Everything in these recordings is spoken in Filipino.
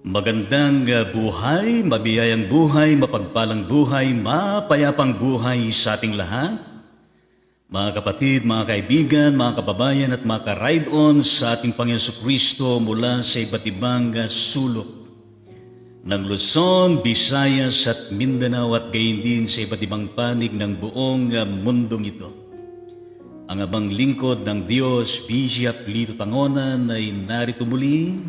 Magandang buhay, mabiyayang buhay, mapagpalang buhay, mapayapang buhay sa ating lahat. Mga kapatid, mga kaibigan, mga kababayan at mga ka-ride-on sa ating Panginoon Kristo mula sa iba't ibang sulok ng Luzon, Visayas at Mindanao at gayon din sa iba't ibang panig ng buong mundong ito. Ang abang lingkod ng Diyos, Bishop Lito Tangonan ay narito muli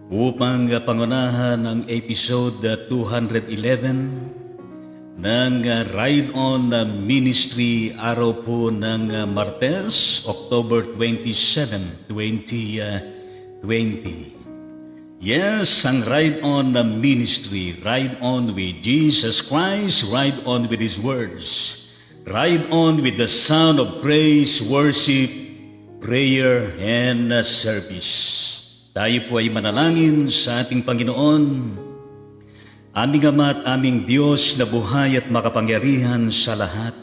upang pangunahan ang episode 211 ng Ride On Ministry, araw po ng Martes, October 27, 2020. Yes, ang Ride On Ministry, Ride On with Jesus Christ, Ride On with His words, Ride On with the sound of praise, worship, prayer, and service. Tayo po ay manalangin sa ating Panginoon, aming Ama at aming Diyos na buhay at makapangyarihan sa lahat.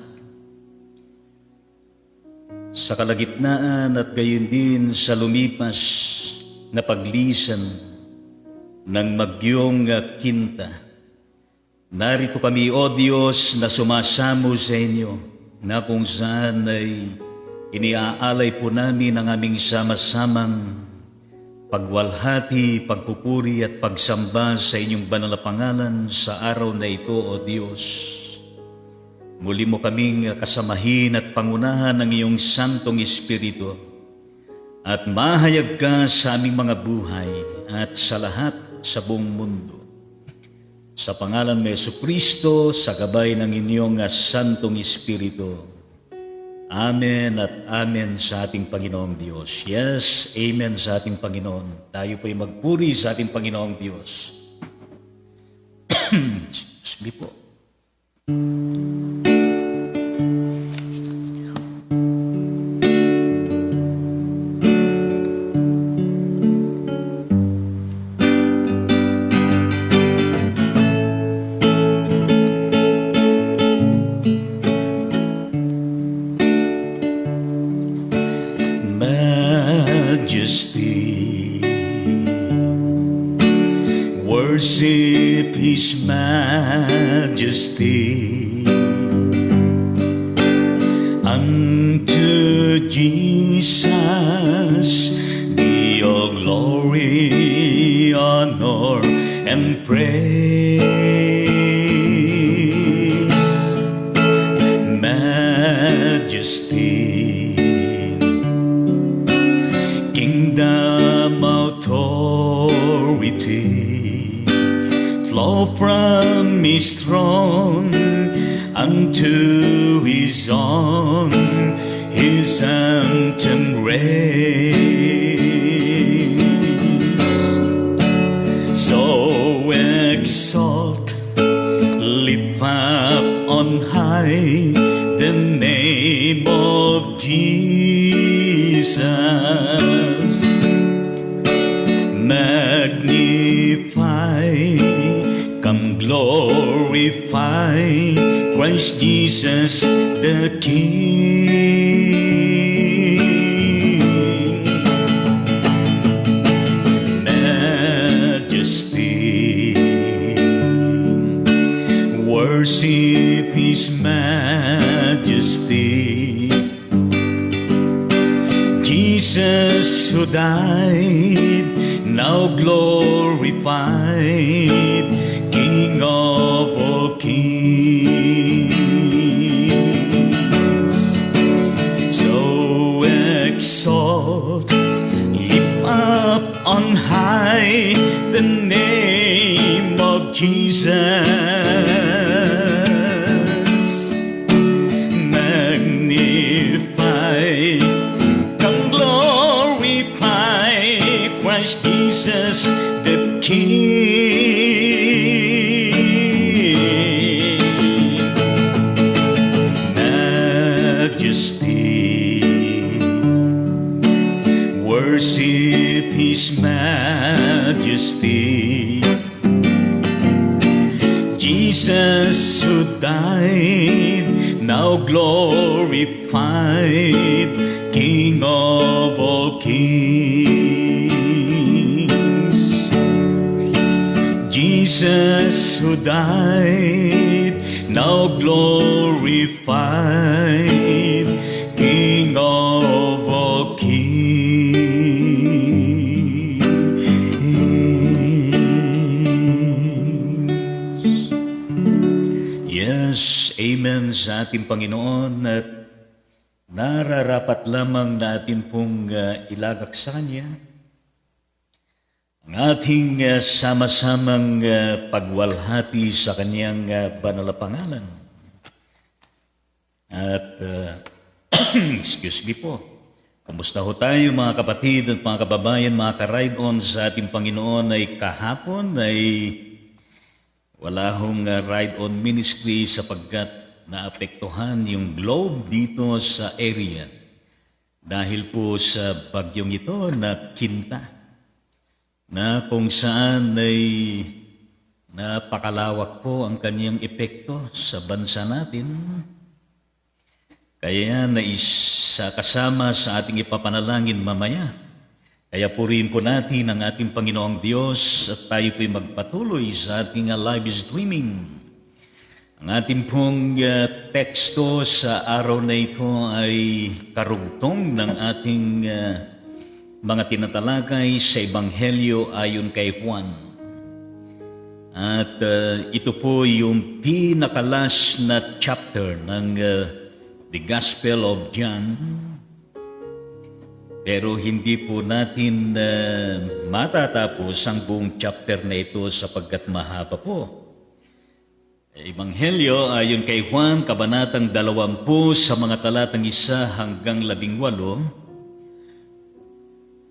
Sa kalagitnaan at gayon din sa lumipas na paglisan ng Bagyong Quinta, narito kami, O Diyos, na sumasamo sa inyo, na kung saan ay iniaalay po namin ang aming sama-samang pagwalhati, pagpupuri at pagsamba sa inyong banal na pangalan sa araw na ito, O Diyos. Muli mo kaming kasamahin at pangunahan ng iyong Santong Espiritu at mahayag ka sa aming mga buhay at sa lahat sa buong mundo. Sa pangalan ni Jesucristo, sa gabay ng inyong Santong Espiritu. Amen at amen sa ating Panginoong Diyos. Yes, amen sa ating Panginoon. Tayo po'y magpuri sa ating Panginoong Diyos. Excuse me po. Worship His majesty. Unto Jesus be all glory, honor, and praise. Majesty, kingdom, authority flow from His throne unto His own, His anthem reigns. So exalt, lift up on high the name of Jesus. Magnify, come glorify Christ Jesus the King. Majesty, worship His majesty. Jesus who died, now glorified, King of all kings. So exalt, lift up on high the name of Jesus. Magnify, come glorify Christ Jesus the King. Majesty, worship His majesty. Jesus who died, now glorified, King of all kings. Jesus who died, now glorified, King of all kings. Yes, amen sa ating Panginoon, at nararapat lamang natin pong ilagak sa Kanya ang ating sama-samang pagwalhati sa Kanyang banal na pangalan. At, excuse me po, kamusta ho tayo mga kapatid at mga kababayan, mga ka-ride-on sa ating Panginoon? Ay kahapon ay wala hong ride-on ministry sapagkat naapektuhan yung globe dito sa area dahil po sa bagyong ito na Kinta, na kung saan ay napakalawak po ang kanyang epekto sa bansa natin. Kaya naisa kasama sa ating ipapanalangin mamaya. Kaya purihin po natin ang ating Panginoong Diyos at tayo po'y magpatuloy sa ating live streaming. Ang ating pong teksto sa araw na ito ay karugtong ng ating mga tinatalakay sa Ebanghelyo ayon kay Juan. At ito po yung pinakalas na chapter ng The Gospel of John. Pero hindi po natin matatapos ang buong chapter na ito sapagkat mahaba po. Ebanghelyo ayon kay Juan, kabanatang 20 sa mga talatang 1 hanggang 18,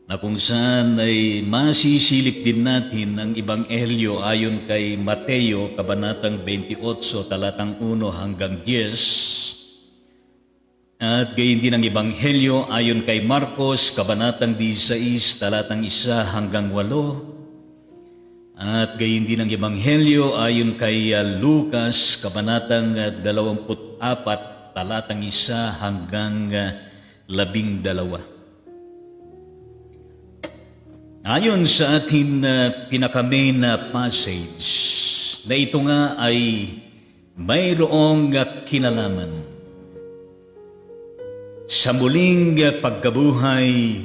na kung saan ay masisilip din natin ang Ebanghelyo ayon kay Mateo, kabanatang 28, talatang 1 hanggang 10. At gayon din ang Ebanghelyo ayon kay Marcos, kabanatang 16, talatang 1 hanggang 8. At gayon din ang Ebanghelyo ayon kay Lucas, kabanatang 24, talatang 1 hanggang 12. Ayon sa ating pinaka-main passage, na ito nga ay mayroong kinalaman sa muling pagkabuhay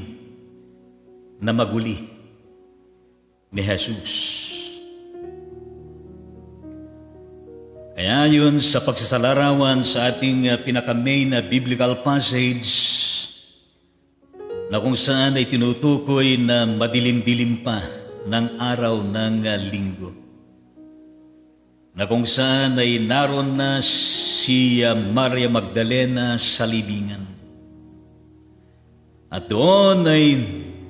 na maguli ni Jesus. Kaya yun sa pagsasalarawan sa ating pinaka-main biblical passage, na kung saan ay tinutukoy na madilim-dilim pa ng araw ng linggo, na kung saan ay naroon na si Maria Magdalena sa libingan. At doon ay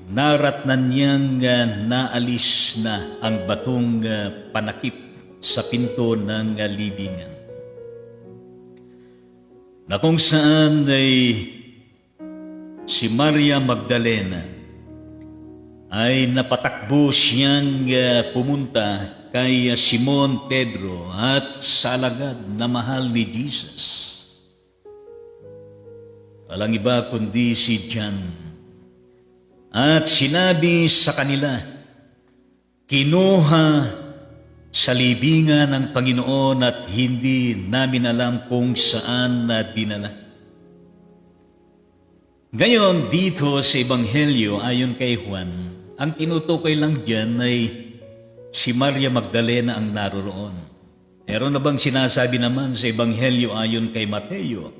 naratnan niyang naalis na ang batong panakip sa pinto ng libingan, na kung saan ay si Maria Magdalena ay napatakbo siyang pumunta kay Simon Pedro at sa alagad na mahal ni Jesus. Walang iba kundi si John. At sinabi sa kanila, kinuha sa libingan ng Panginoon at hindi namin alam kung saan na dinala. Ngayon, dito sa Ebanghelyo ayon kay Juan, ang tinutukoy lang dyan ay si Maria Magdalena ang naroroon. Meron na bang sinasabi naman sa Ebanghelyo ayon kay Mateo?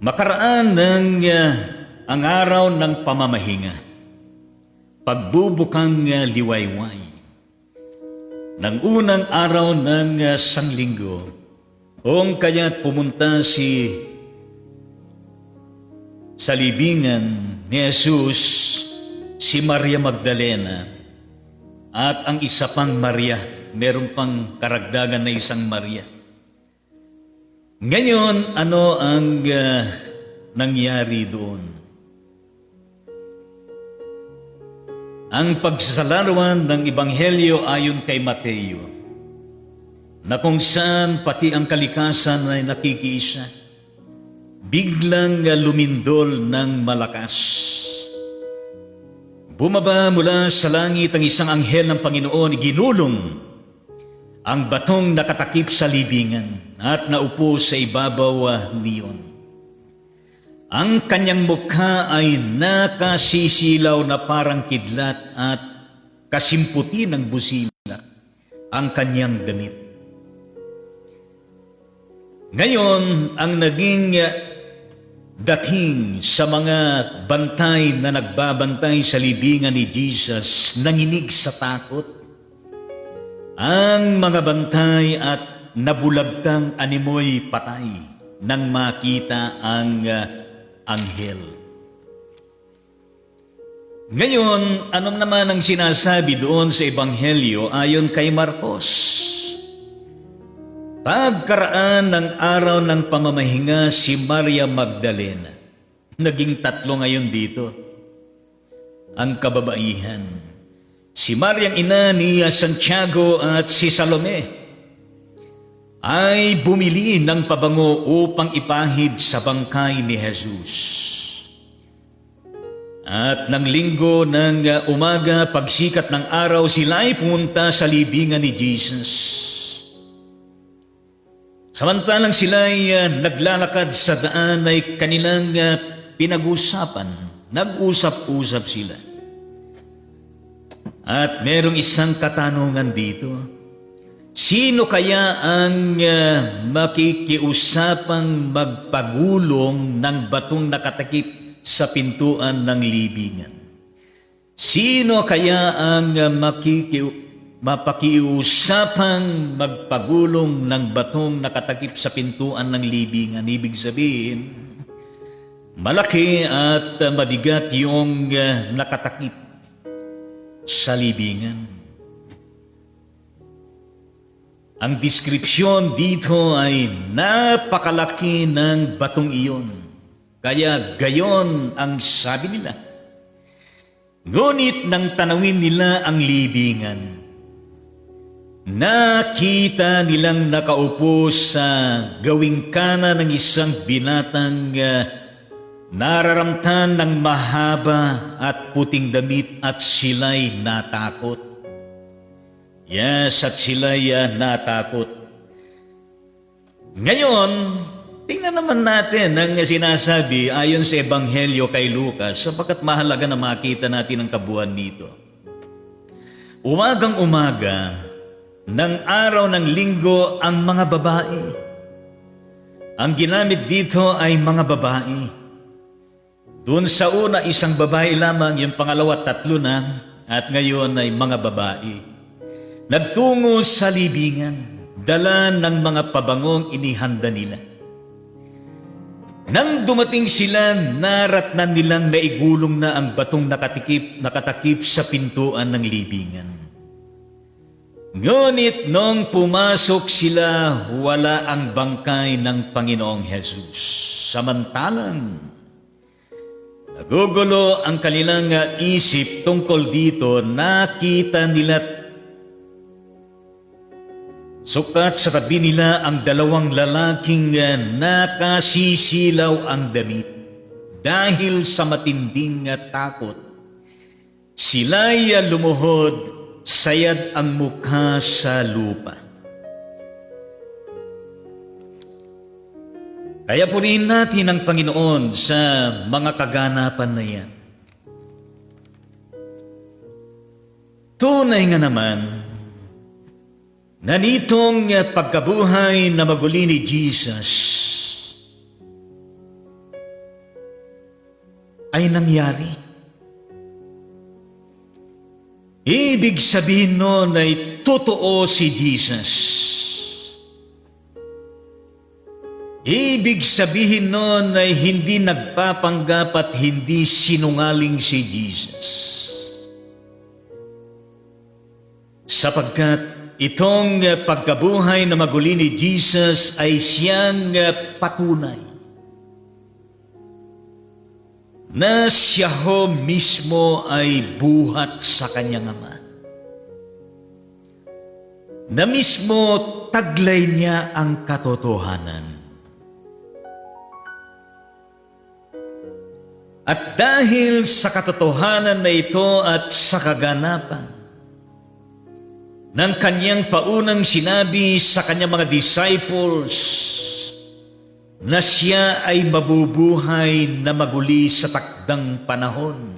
Makaraan ng ang araw ng pamamahinga, pagbubukang liwayway, ng unang araw ng sanglinggo, kung kaya't pumunta sa libingan ni Jesus si Maria Magdalena at ang isa pang Maria. Meron pang karagdagan na isang Maria. Ngayon, ano ang nangyari doon? Ang pagsasalarawan ng Ebanghelyo ayon kay Mateo, na kung saan pati ang kalikasan ay nakikiisa, biglang lumindol ng malakas. Bumaba mula sa langit ang isang anghel ng Panginoon, ginulong ang batong nakatakip sa libingan at naupo sa ibabaw niyon. Ang kanyang mukha ay nakasisilaw na parang kidlat at kasimputi ng busilak ang kanyang damit. Ngayon, ang naging dating sa mga bantay na nagbabantay sa libingan ni Jesus, nanginig sa takot. Ang mga bantay at nabulagtang animoy patay nang makita ang anghel. Ngayon, anong naman ang sinasabi doon sa Ebanghelyo ayon kay Marcos? Pagkaraan ng araw ng pamamahinga, si Maria Magdalena, naging tatlo ngayon dito, ang kababaihan. Si Maria ang ina ni Santiago at si Salome ay bumili ng pabango upang ipahid sa bangkay ni Jesus. At ng linggo ng umaga, pagsikat ng araw, sila ay pumunta sa libingan ni Jesus. Samantalang sila ay naglalakad sa daan ay kanilang pinag-usapan, nag-usap-usap sila. At merong isang katanungan dito, sino kaya ang makikiusapang magpagulong ng batong nakatakip sa pintuan ng libingan? Sino kaya ang mapakiusapang magpagulong ng batong nakatakip sa pintuan ng libingan? Ibig sabihin, malaki at mabigat yung nakatakip sa libingan. Ang deskripsyon dito ay napakalaki ng batong iyon. Kaya gayon ang sabi nila. Ngunit nang tanawin nila ang libingan, nakita nilang nakaupo sa gawing kanan ng isang binatang nararamtan ng mahaba at puting damit at sila'y natakot. Yes, at sila'y natakot. Ngayon, tingnan naman natin ang sinasabi ayon sa Ebanghelyo kay Lucas sapagkat mahalaga na makita natin ang kabuuan nito. Umagang umaga, ng araw ng linggo ang mga babae. Ang ginamit dito ay mga babae. Doon sa una, isang babae lamang, yung pangalawa, tatlo na, at ngayon ay mga babae. Nagtungo sa libingan, dala ng mga pabangong inihanda nila. Nang dumating sila, naratnan nilang naigulong na ang batong nakatakip sa pintuan ng libingan. Ngunit nung pumasok sila, wala ang bangkay ng Panginoong Jesus. Samantalang, nagugulo ang kanilang isip tungkol dito, nakita nila sukat sa tabi nila ang dalawang lalaking nakasisilaw ang damit. Dahil sa matinding takot, sila'y lumuhod, sayad ang mukha sa lupa. Kaya purihin natin ang Panginoon sa mga kaganapan na yan. Tunay nga naman, na nitong pagkabuhay na maguli ni Jesus ay nangyari. Ibig sabihin noon ay totoo si Jesus. Ibig sabihin noon ay hindi nagpapanggap at hindi sinungaling si Jesus. Sapagkat itong pagkabuhay na maguli ni Jesus ay siyang patunay na siya ho mismo ay buhat sa kanyang Ama. Na mismo taglay niya ang katotohanan. At dahil sa katotohanan na ito at sa kaganapan ng kanyang paunang sinabi sa kanyang mga disciples na siya ay mabubuhay na maguli sa takdang panahon,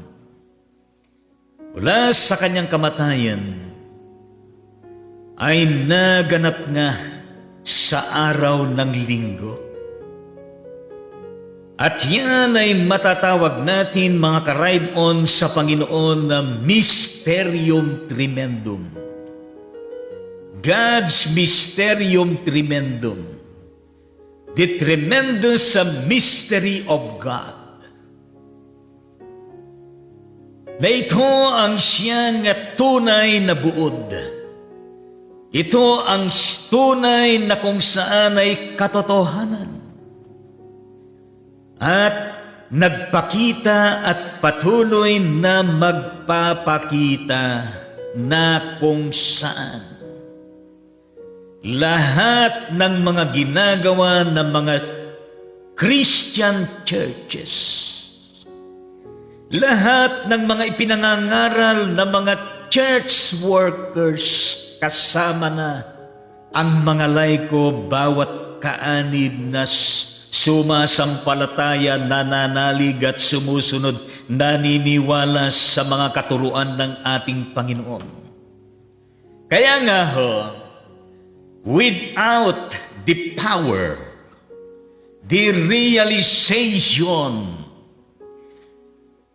mula sa kanyang kamatayan, ay naganap nga sa araw ng linggo. At yan ay matatawag natin, mga ka-ride-on sa Panginoon, na Mysterium Tremendum. God's Mysterium Tremendum. The tremendous mystery of God. Na ito ang siyang tunay na buod. Ito ang tunay na kung saan ay katotohanan. At nagpakita at patuloy na magpapakita na kung saan lahat ng mga ginagawa ng mga Christian churches, lahat ng mga ipinangangaral ng mga church workers, kasama na ang mga laiko, bawat kaanib na sumasampalataya, nananalig at sumusunod, naniniwala sa mga katuruan ng ating Panginoon. Kaya nga ho, without the power, the realization,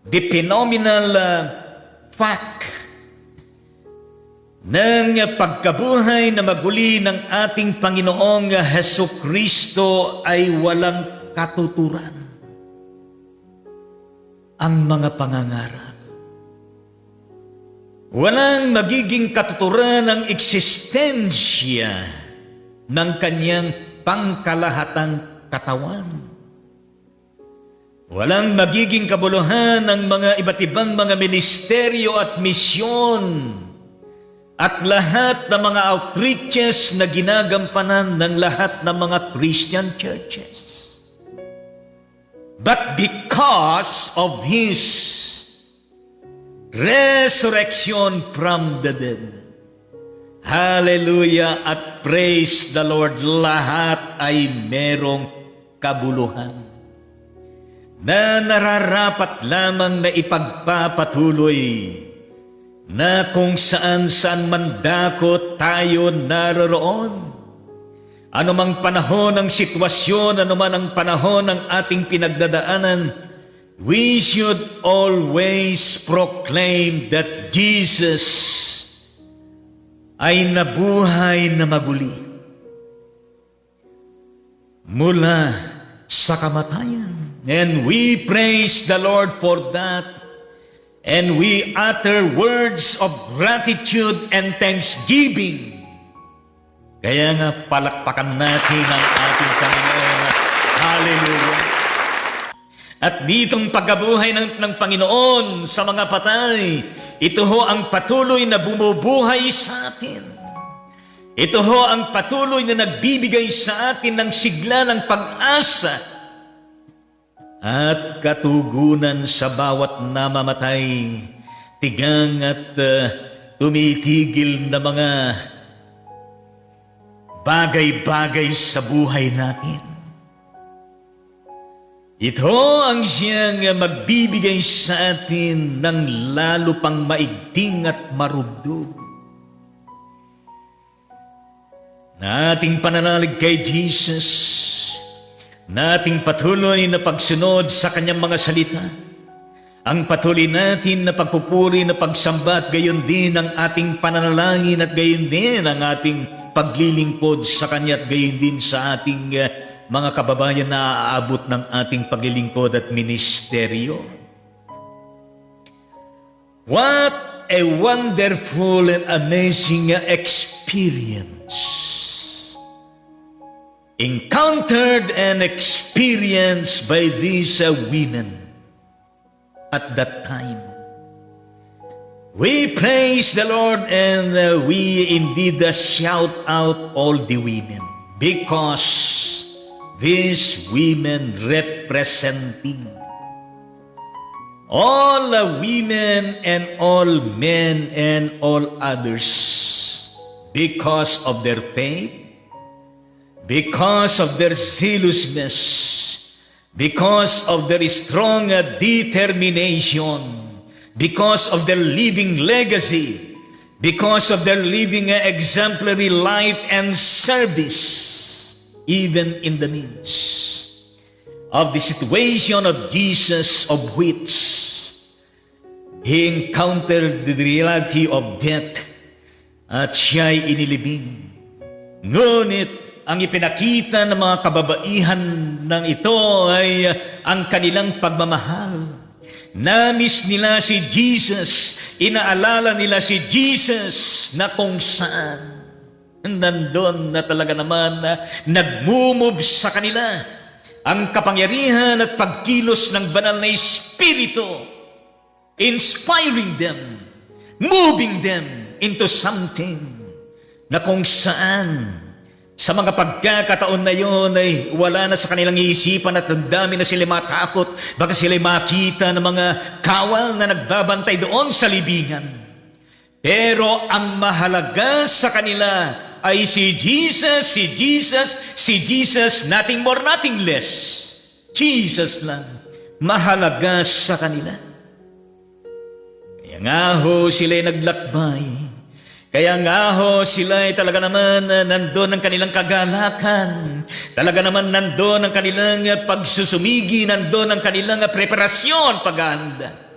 the phenomenal fact ng pagkabuhay na maguli ng ating Panginoong Hesukristo ay walang katuturan ang mga pangangaral. Walang magiging katuturan ang eksistensya ng kanyang pangkalahatang katawan. Walang magiging kabuluhan ng mga iba't ibang mga ministeryo at misyon at lahat ng mga outreaches na ginagampanan ng lahat ng mga Christian churches. But because of His resurrection from the dead, hallelujah at praise the Lord, lahat ay merong kabuluhan na nararapat lamang na ipagpapatuloy, na kung saan man dako tayo naroroon. Anumang panahon ng sitwasyon, anuman ang panahon ng ating pinagdadaanan, we should always proclaim that Jesus ay nabuhay na maguli mula sa kamatayan. And we praise the Lord for that. And we utter words of gratitude and thanksgiving. Kaya nga palakpakan natin ang ating Panginoon. Hallelujah. At ditong pagkabuhay ng Panginoon sa mga patay, ito ho ang patuloy na bumubuhay sa atin. Ito ho ang patuloy na nagbibigay sa atin ng sigla ng pag-asa at katugunan sa bawat namamatay, tigang at tumitigil na mga bagay-bagay sa buhay natin. Ito ang siyang magbibigay sa atin ng lalo pang maigting at marubdob na ating pananalig kay Jesus, nating patuloy na pagsunod sa kanyang mga salita, ang patuloy natin na pagpupuri na pagsamba, at gayon din ang ating pananalangin, at gayon din ang ating paglilingkod sa kanya, at gayon din sa ating mga kababayan na aabot ng ating paglilingkod at ministeryo. What a wonderful and amazing experience encountered and experienced by these women at that time. We praise the Lord, and we indeed shout out all the women, because these women representing all women and all men and all others, because of their faith, because of their zealousness, because of their strong determination, because of their living legacy, because of their living exemplary life and service, even in the midst of the situation of Jesus, of which He encountered the reality of death at siya'y inilibing. Ngunit ang ipinakita ng mga kababaihan ng ito ay ang kanilang pagmamahal. Namiss nila si Jesus, inaalala nila si Jesus na kung saan nandun na talaga naman na nagmumove sa kanila ang kapangyarihan at pagkilos ng banal na Espiritu, inspiring them, moving them into something na kung saan sa mga pagkakataon na yun ay wala na sa kanilang iisipan at ang dami na sila matakot, baka sila makita ng mga kawal na nagbabantay doon sa libingan. Pero ang mahalaga sa kanila ay si Jesus, si Jesus, si Jesus, nothing more, nothing less. Jesus lang, mahalaga sa kanila. Kaya nga ho sila'y naglakbay. Kaya nga ho sila'y talaga naman nandun ang kanilang kagalakan. Talaga naman nandun ang kanilang pagsusumigi, nandun ang kanilang preparasyon, paghahanda.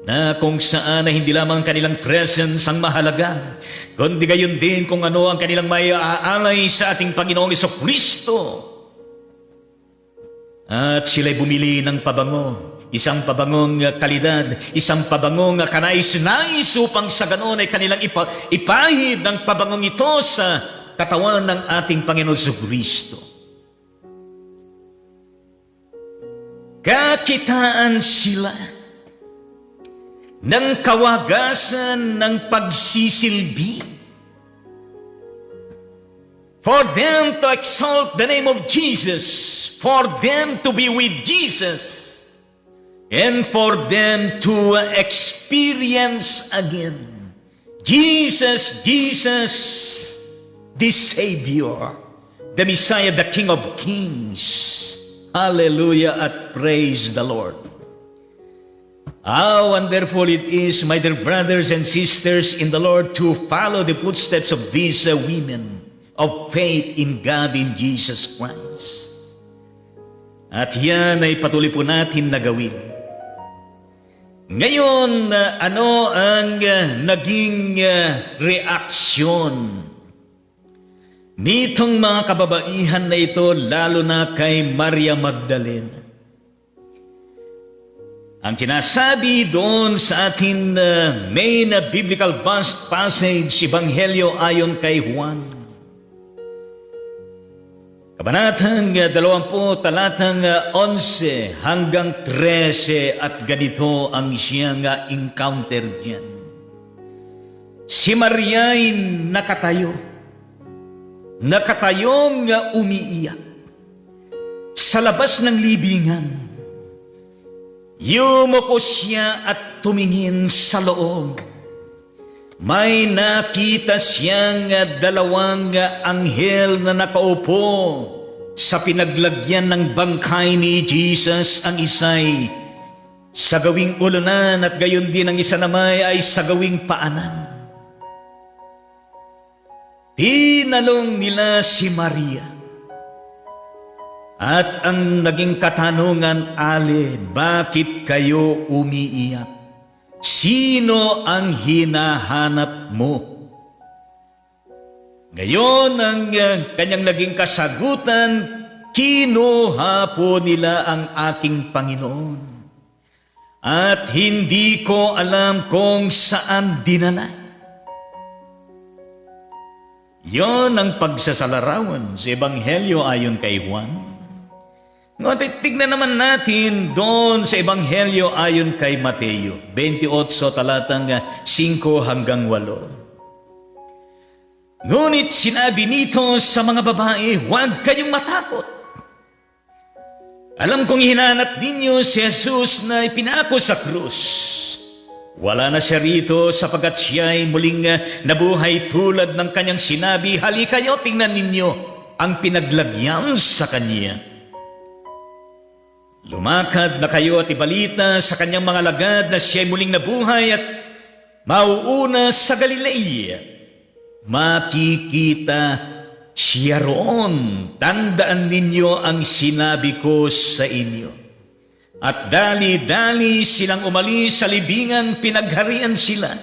Na kung saan ay hindi lamang kanilang presence ang mahalaga, kundi gayon din kung ano ang kanilang may aalay sa ating Panginoong Jesucristo. At sila'y bumili ng pabango, isang pabangong kalidad, isang pabangong kanais-nais upang sa ganoon ay kanilang ipahid ng pabangong ito sa katawan ng ating Panginoong Jesucristo. Kakitaan sila ng kawagasan ng pagsisilbi. For them to exalt the name of Jesus, for them to be with Jesus, and for them to experience again Jesus, Jesus, the Savior, the Messiah, the King of Kings. Hallelujah at praise the Lord. How wonderful it is, my dear brothers and sisters in the Lord, to follow the footsteps of these women of faith in God, in Jesus Christ. At yan ay patuloy po natin na gawin. Ngayon, ano ang naging reaksyon nitong mga kababaihan na ito, lalo na kay Maria Magdalena? Ang sinasabi doon sa ating main biblical passage, Ebanghelyo ayon kay Juan. Kabanatang 20, talatang 11 hanggang 13, at ganito ang siyang encounter diyan. Si Maria'y nakatayong umiiyak sa labas ng libingan. Yumuko siya at tumingin sa loob. May nakita siyang dalawang anghel na nakaupo sa pinaglagyan ng bangkay ni Jesus. Ang isa'y sa gawing ulunan at gayon din ang isa naman ay sa gawing paanan. Tinanong nila si Maria. At ang naging katanungan, bakit kayo umiiyak? Sino ang hinahanap mo? Ngayon, ang kanyang naging kasagutan, kinuha po nila ang aking Panginoon. At hindi ko alam kung saan dinala. Yon ang pagsasalarawan sa Ebanghelyo ayon kay Juan. Ngunit tignan naman natin doon sa Ebanghelyo ayon kay Mateo, 28, talatang 5 hanggang 8. Ngunit sinabi nito sa mga babae, huwag kayong matakot. Alam kong hinanap ninyo si Jesus na ipinako sa krus. Wala na siya rito sapagkat siya ay muling nabuhay tulad ng kanyang sinabi, halikayo, tingnan ninyo ang pinaglagyan sa kanya. Lumakad na kayo at ibalita sa kanyang mga lagad na siya ay muling nabuhay at mauuna sa Galilea. Makikita siya roon. Tandaan ninyo ang sinabi ko sa inyo. At dali-dali silang umalis sa libingan, pinagharian sila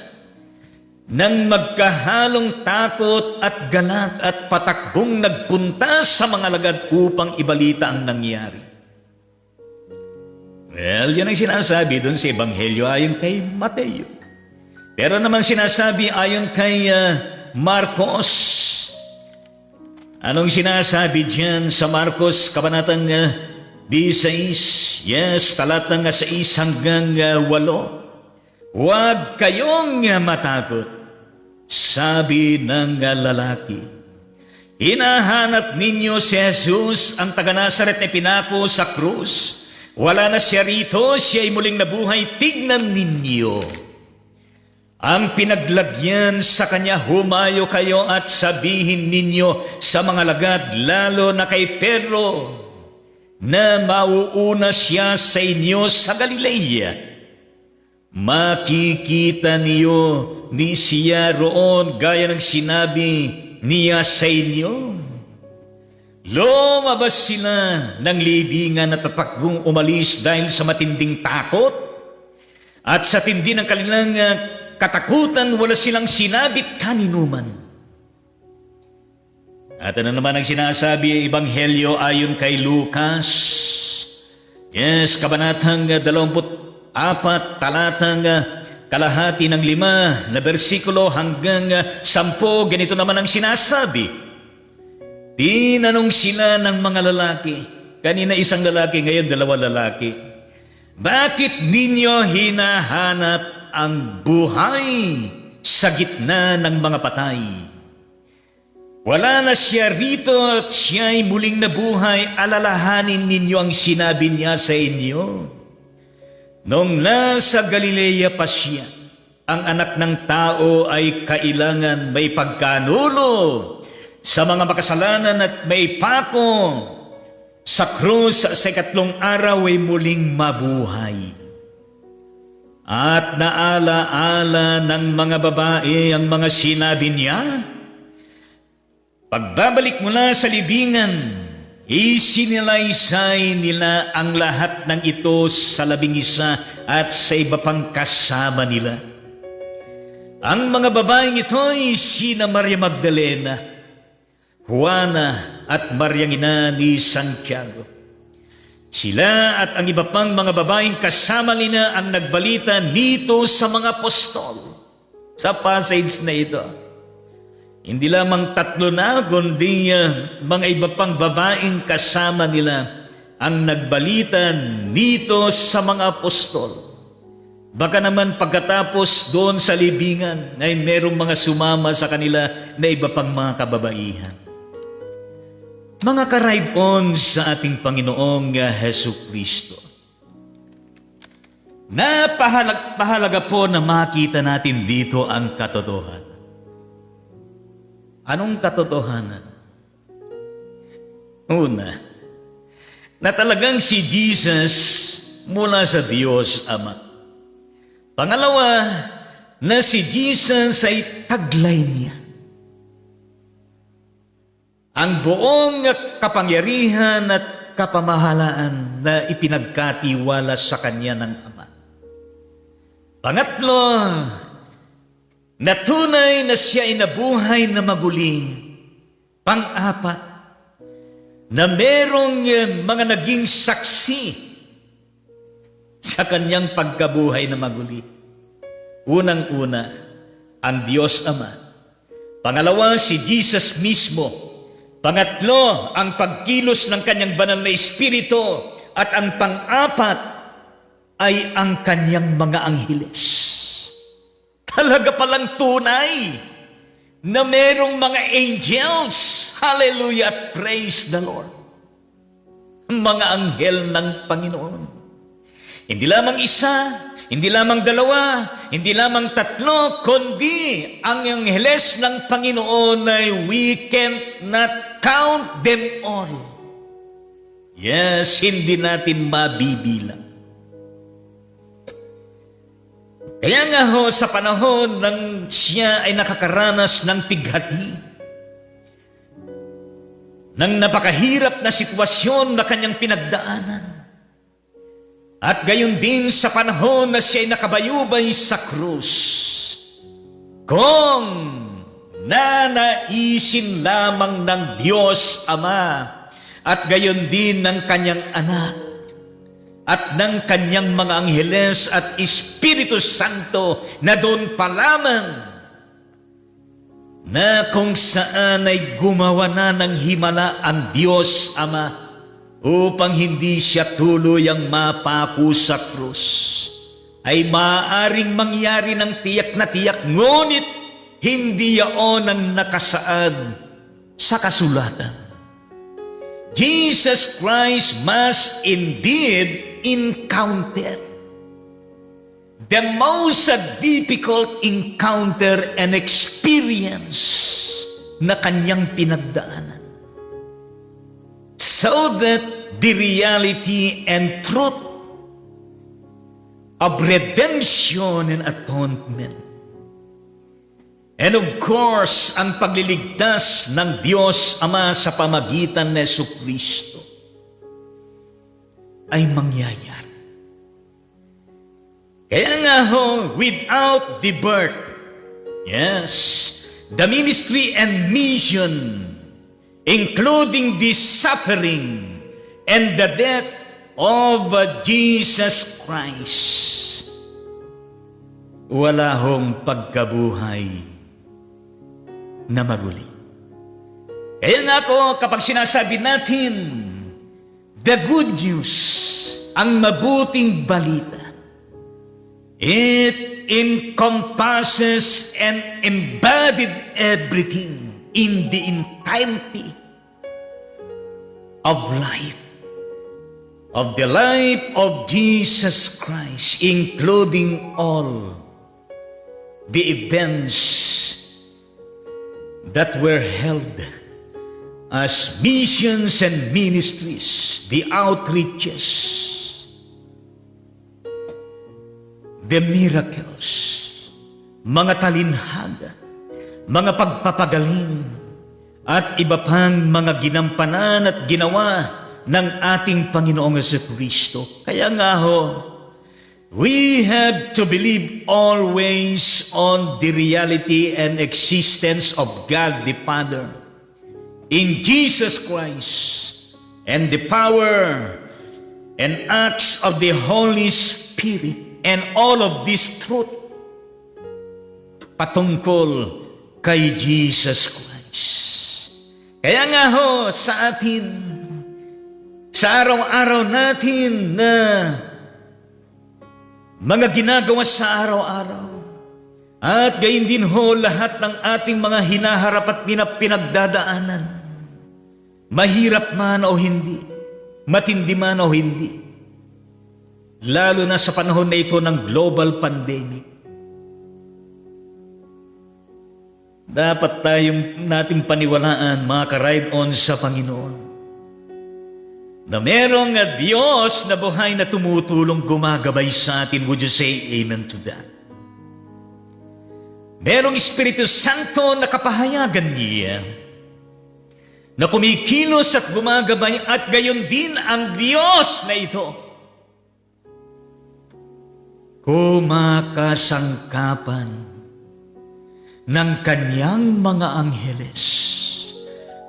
nang magkahalong takot at galak at patakbong nagpunta sa mga lagad upang ibalita ang nangyari. Well, yan ang sinasabi doon sa Ebanghelyo ayon kay Mateo. Pero naman sinasabi ayon kay Marcos. Anong sinasabi diyan sa Marcos kabanatang 16? Yes, talatang 6 hanggang 8. Huwag kayong matakot, sabi ng lalaki. Hinahanap ninyo si Jesus, ang taga-Nazaret na pinako sa krus. Wala na siya rito, siya ay muling nabuhay. Tignan ninyo ang pinaglagyan sa kanya. Humayo kayo at sabihin ninyo sa mga lagad, lalo na kay Pedro, na mauuna siya sa inyo sa Galilea. Makikita niyo ni siya roon gaya ng sinabi niya sa inyo. Lumabas sila ng libingan at tatakbong umalis dahil sa matinding takot. At sa tindi ng kanilang katakutan, wala silang sinabit kaninuman. At ano naman ang sinasabi ang Ebanghelyo ayon kay Lucas? Yes, kabanatang 24, talatang kalahati ng 5 na bersikulo hanggang 10, ganito naman ang sinasabi. Tinanong sila ng mga lalaki, kanina isang lalaki, ngayon 2 lalaki, bakit ninyo hinahanap ang buhay sa gitna ng mga patay? Wala na siya rito at siya ay muling nabuhay. Alalahanin ninyo ang sinabi niya sa inyo. Noong nasa Galilea pa siya, ang anak ng tao ay kailangan may pagkanulo sa mga makasalanan at may pako sa krus sa 3 araw ay muling mabuhay. At naala-ala ng mga babae ang mga sinabi niya. Pagbabalik mula sa libingan, isinilaysay nila ang lahat ng ito sa 11 at sa iba pang kasama nila. Ang mga babaeng ito ay sina Maria Magdalena, Juana at Maryang ina ni Santiago. Sila at ang iba pang mga babaeng kasama nila ang nagbalita nito sa mga apostol. Sa passage na ito, hindi lamang 3 na, kundi mga iba pang babaeng kasama nila ang nagbalita nito sa mga apostol. Baka naman pagkatapos doon sa libingan ay merong mga sumama sa kanila na iba pang mga kababaihan. Mga karaibon sa ating Panginoong Hesukristo, napahalaga po na makita natin dito ang katotohanan. Anong katotohanan? Una, na talagang si Jesus mula sa Diyos Ama. Pangalawa, na si Jesus ay taglay niya. Ang buong kapangyarihan at kapamahalaan na ipinagkatiwala sa kanya ng Ama. Pangatlo, na tunay na siya ay nabuhay na maguli. Pang-apat, na merong mga naging saksi sa kanyang pagkabuhay na maguli. Unang-una, ang Diyos Ama. Pangalawa, si Jesus mismo. Pangatlo, ang pagkilos ng kanyang banal na Espiritu. At ang pang-apat ay ang kanyang mga angheles. Talaga palang tunay na merong mga angels. Hallelujah at praise the Lord. mga anghel ng Panginoon. Hindi lamang isa, hindi lamang dalawa, hindi lamang tatlo, kundi ang angheles ng Panginoon ay we cannot count them all. Yes, hindi natin mabibilang. Kaya nga ho, sa panahon ng siya ay nakakaranas ng pighati, ng napakahirap na sitwasyon na kanyang pinagdaanan, at gayon din sa panahon na siya ay nakabayubay sa krus, kung nanaisin lamang ng Diyos Ama at gayon din ng kanyang anak at ng kanyang mga angheles at Espiritu Santo na doon pa lamang na kung saan ay gumawa na ng himala ang Diyos Ama upang hindi siya tuluyang mapako sa krus, ay maaaring mangyari ng tiyak na tiyak, ngunit hindi yaon ang nakasaad sa kasulatan. Jesus Christ must indeed encounter the most difficult encounter and experience na kanyang pinagdaanan, so that the reality and truth of redemption and atonement, and of course, ang pagliligtas ng Diyos Ama sa pamagitan ng Jesucristo ay mangyayari. Kaya nga ho, without the birth, yes, the ministry and mission, including the suffering and the death of Jesus Christ, wala hong pagkabuhay na maguli. Kaya nga po, kapag sinasabi natin the good news, ang mabuting balita, it encompasses and embodied everything in the entirety of life, of the life of Jesus Christ, including all the events that were held as missions and ministries, the outreaches, the miracles, mga talinhaga, mga pagpapagaling, at iba pang mga ginampanan at ginawa ng ating Panginoong Jesucristo. Kaya nga ho, we have to believe always on the reality and existence of God the Father in Jesus Christ, and the power and acts of the Holy Spirit, and all of this truth patungkol kay Jesus Christ. Kaya nga ho, sa atin, sa araw-araw natin na mga ginagawa sa araw-araw, at gayon din ho lahat ng ating mga hinaharap at pinagdadaanan, mahirap man o hindi, matindi man o hindi, lalo na sa panahon na ito ng global pandemic, dapat nating paniwalaan, mga ka-ride-on sa Panginoon, na merong Diyos na buhay na tumutulong gumagabay sa atin. Would you say amen to that? Merong Espiritu Santo na kapahayagan niya na kumikilos at gumagabay, at gayon din ang Diyos na ito kumakasangkapan ng kanyang mga angheles,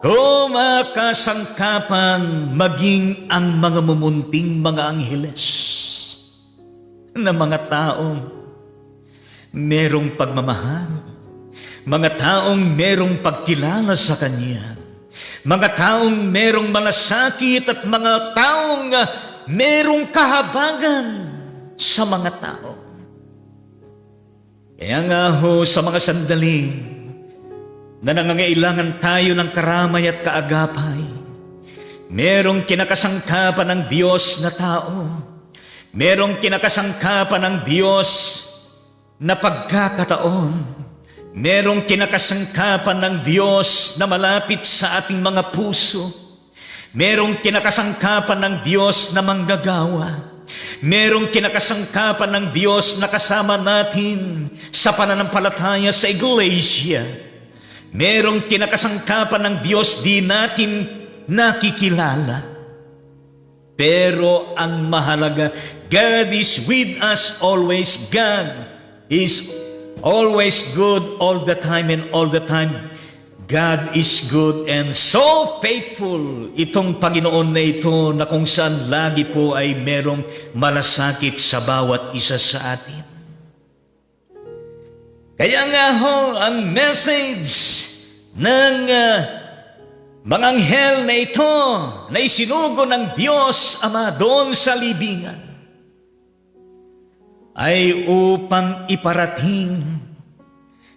kumakasangkapan maging ang mga mumunting mga angheles na mga taong merong pagmamahal, mga taong merong pagkilala sa Kanya, mga taong merong malasakit at mga taong merong kahabagan sa mga tao. Kaya nga ho, sa mga sandali na nangangailangan tayo ng karamay at kaagapay, Merong kinakasangkapan ng Diyos na tao. Merong kinakasangkapan ng Diyos na pagkakataon. Merong kinakasangkapan ng Diyos na malapit sa ating mga puso. Merong kinakasangkapan ng Diyos na manggagawa. Merong kinakasangkapan ng Diyos na kasama natin sa pananampalataya sa iglesia. Merong kinakasangkapan ng Diyos di natin nakikilala. Pero ang mahalaga, God is with us always. God is always good all the time, and all the time God is good and so faithful. Itong Panginoon na ito na kung saan lagi po ay merong malasakit sa bawat isa sa atin. Kaya nga ho, ang message ng mga anghel na ito na isinugo ng Diyos Ama doon sa libingan ay upang iparating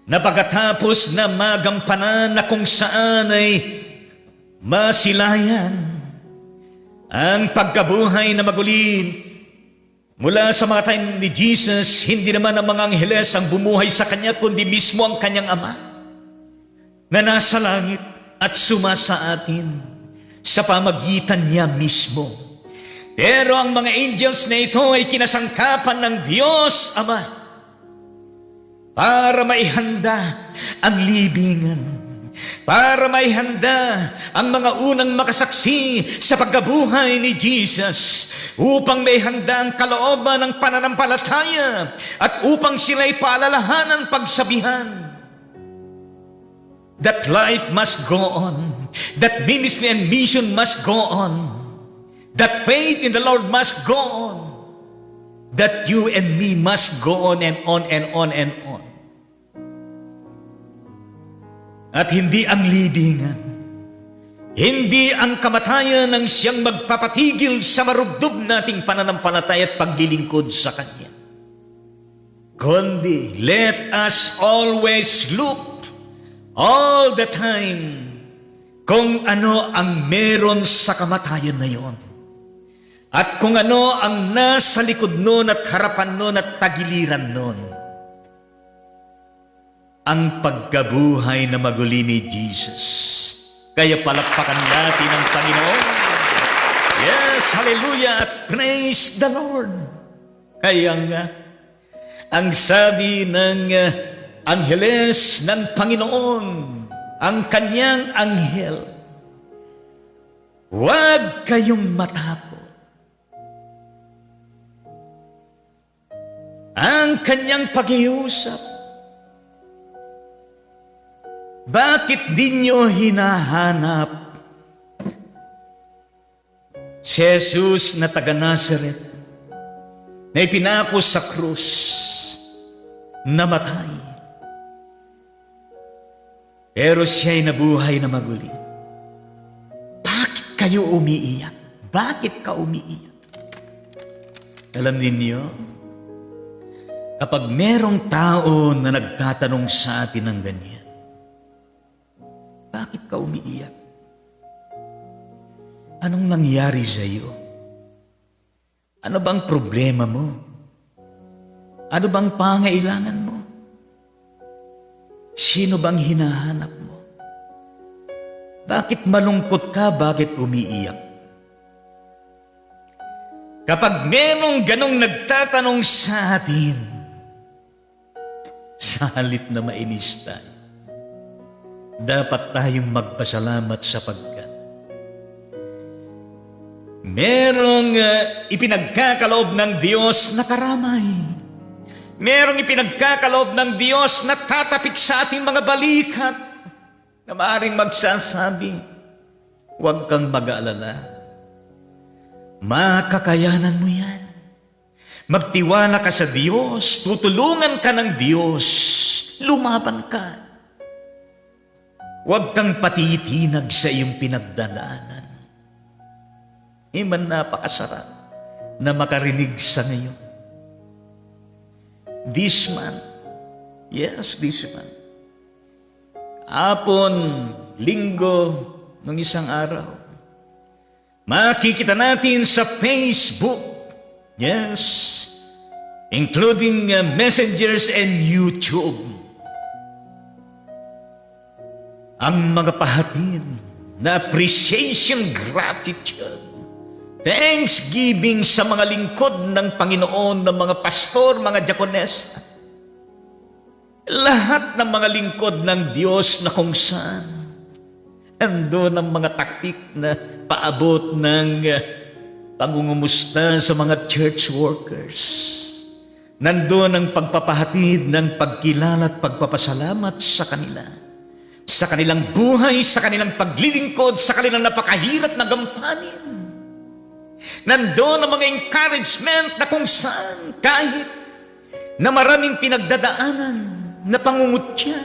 na pagkatapos na magampanan na kung saan ay masilayan ang pagkabuhay na magulin mula sa mga time ni Jesus, hindi naman ang mga angheles ang bumuhay sa Kanya, kundi mismo ang Kanyang Ama na nasa langit at sumasa atin sa pamagitan niya mismo. Pero ang mga angels na ito ay kinasangkapan ng Diyos Ama para maihanda ang libingan, para maihanda ang mga unang makasaksi sa pagkabuhay ni Jesus, upang maihanda ang kalooban ng pananampalataya at upang sila'y paalalahanan pagsabihan that life must go on, that ministry and mission must go on, that faith in the Lord must go on, that you and me must go on and on and on and on. At hindi ang libingan, hindi ang kamatayan ang siyang magpapatigil sa marubdob nating pananampalataya at paglilingkod sa Kanya. Kundi, let us always look all the time kung ano ang meron sa kamatayan na yon. At kung ano ang nasa likod nun at harapan nun at tagiliran nun. Ang pagkabuhay na maguli ni Jesus. Kaya palakpakan natin ang Panginoon. Yes, hallelujah, at praise the Lord. Kaya nga, ang sabi ng angheles ng Panginoon, ang Kanyang anghel, huwag kayong matakot. Ang Kanyang pag-iusap, bakit ninyo hinahanap si Jesus na taga Nazaret na ipinako sa krus, namatay, pero siya'y nabuhay na maguli? Bakit kayo umiiyak? Bakit ka umiiyak? Alam ninyo, kapag merong tao na nagtatanong sa atin ng ganyan, bakit ka umiiyak? Anong nangyari sa iyo? Ano bang problema mo? Ano bang pangailangan mo? Sino bang hinahanap mo? Bakit malungkot ka? Bakit umiiyak? Kapag merong ganong nagtatanong sa atin, sa halip na mainis tayo, dapat tayong magpasalamat sapagkat merong ipinagkakaloob ng Diyos na karamay. Merong ipinagkakaloob ng Diyos na tatapik sa ating mga balikat na maaaring magsasabi, huwag kang mag-aalala. Makakayanan mo yan. Magtiwala ka sa Diyos, tutulungan ka ng Diyos, lumaban ka. Huwag kang patitinag sa iyong pinagdadaanan. Man, napakasarap na makarinig sa ngayon. This month, yes, this month, hapon, linggo, nung isang araw, makikita natin sa Facebook. Yes, including messengers and YouTube. Ang mga pahatid na appreciation, gratitude, thanksgiving sa mga lingkod ng Panginoon, ng mga pastor, mga diakonesa. Lahat ng mga lingkod ng Diyos na kung saan andun ang mga taktik na paabot ng pangungumusta sa mga church workers. Nandun ang pagpapahatid ng pagkilala at pagpapasalamat sa kanila. Sa kanilang buhay, sa kanilang paglilingkod, sa kanilang napakahirap na gampanin. Nandun ang mga encouragement na kung saan kahit na maraming pinagdadaanan na pangungutya,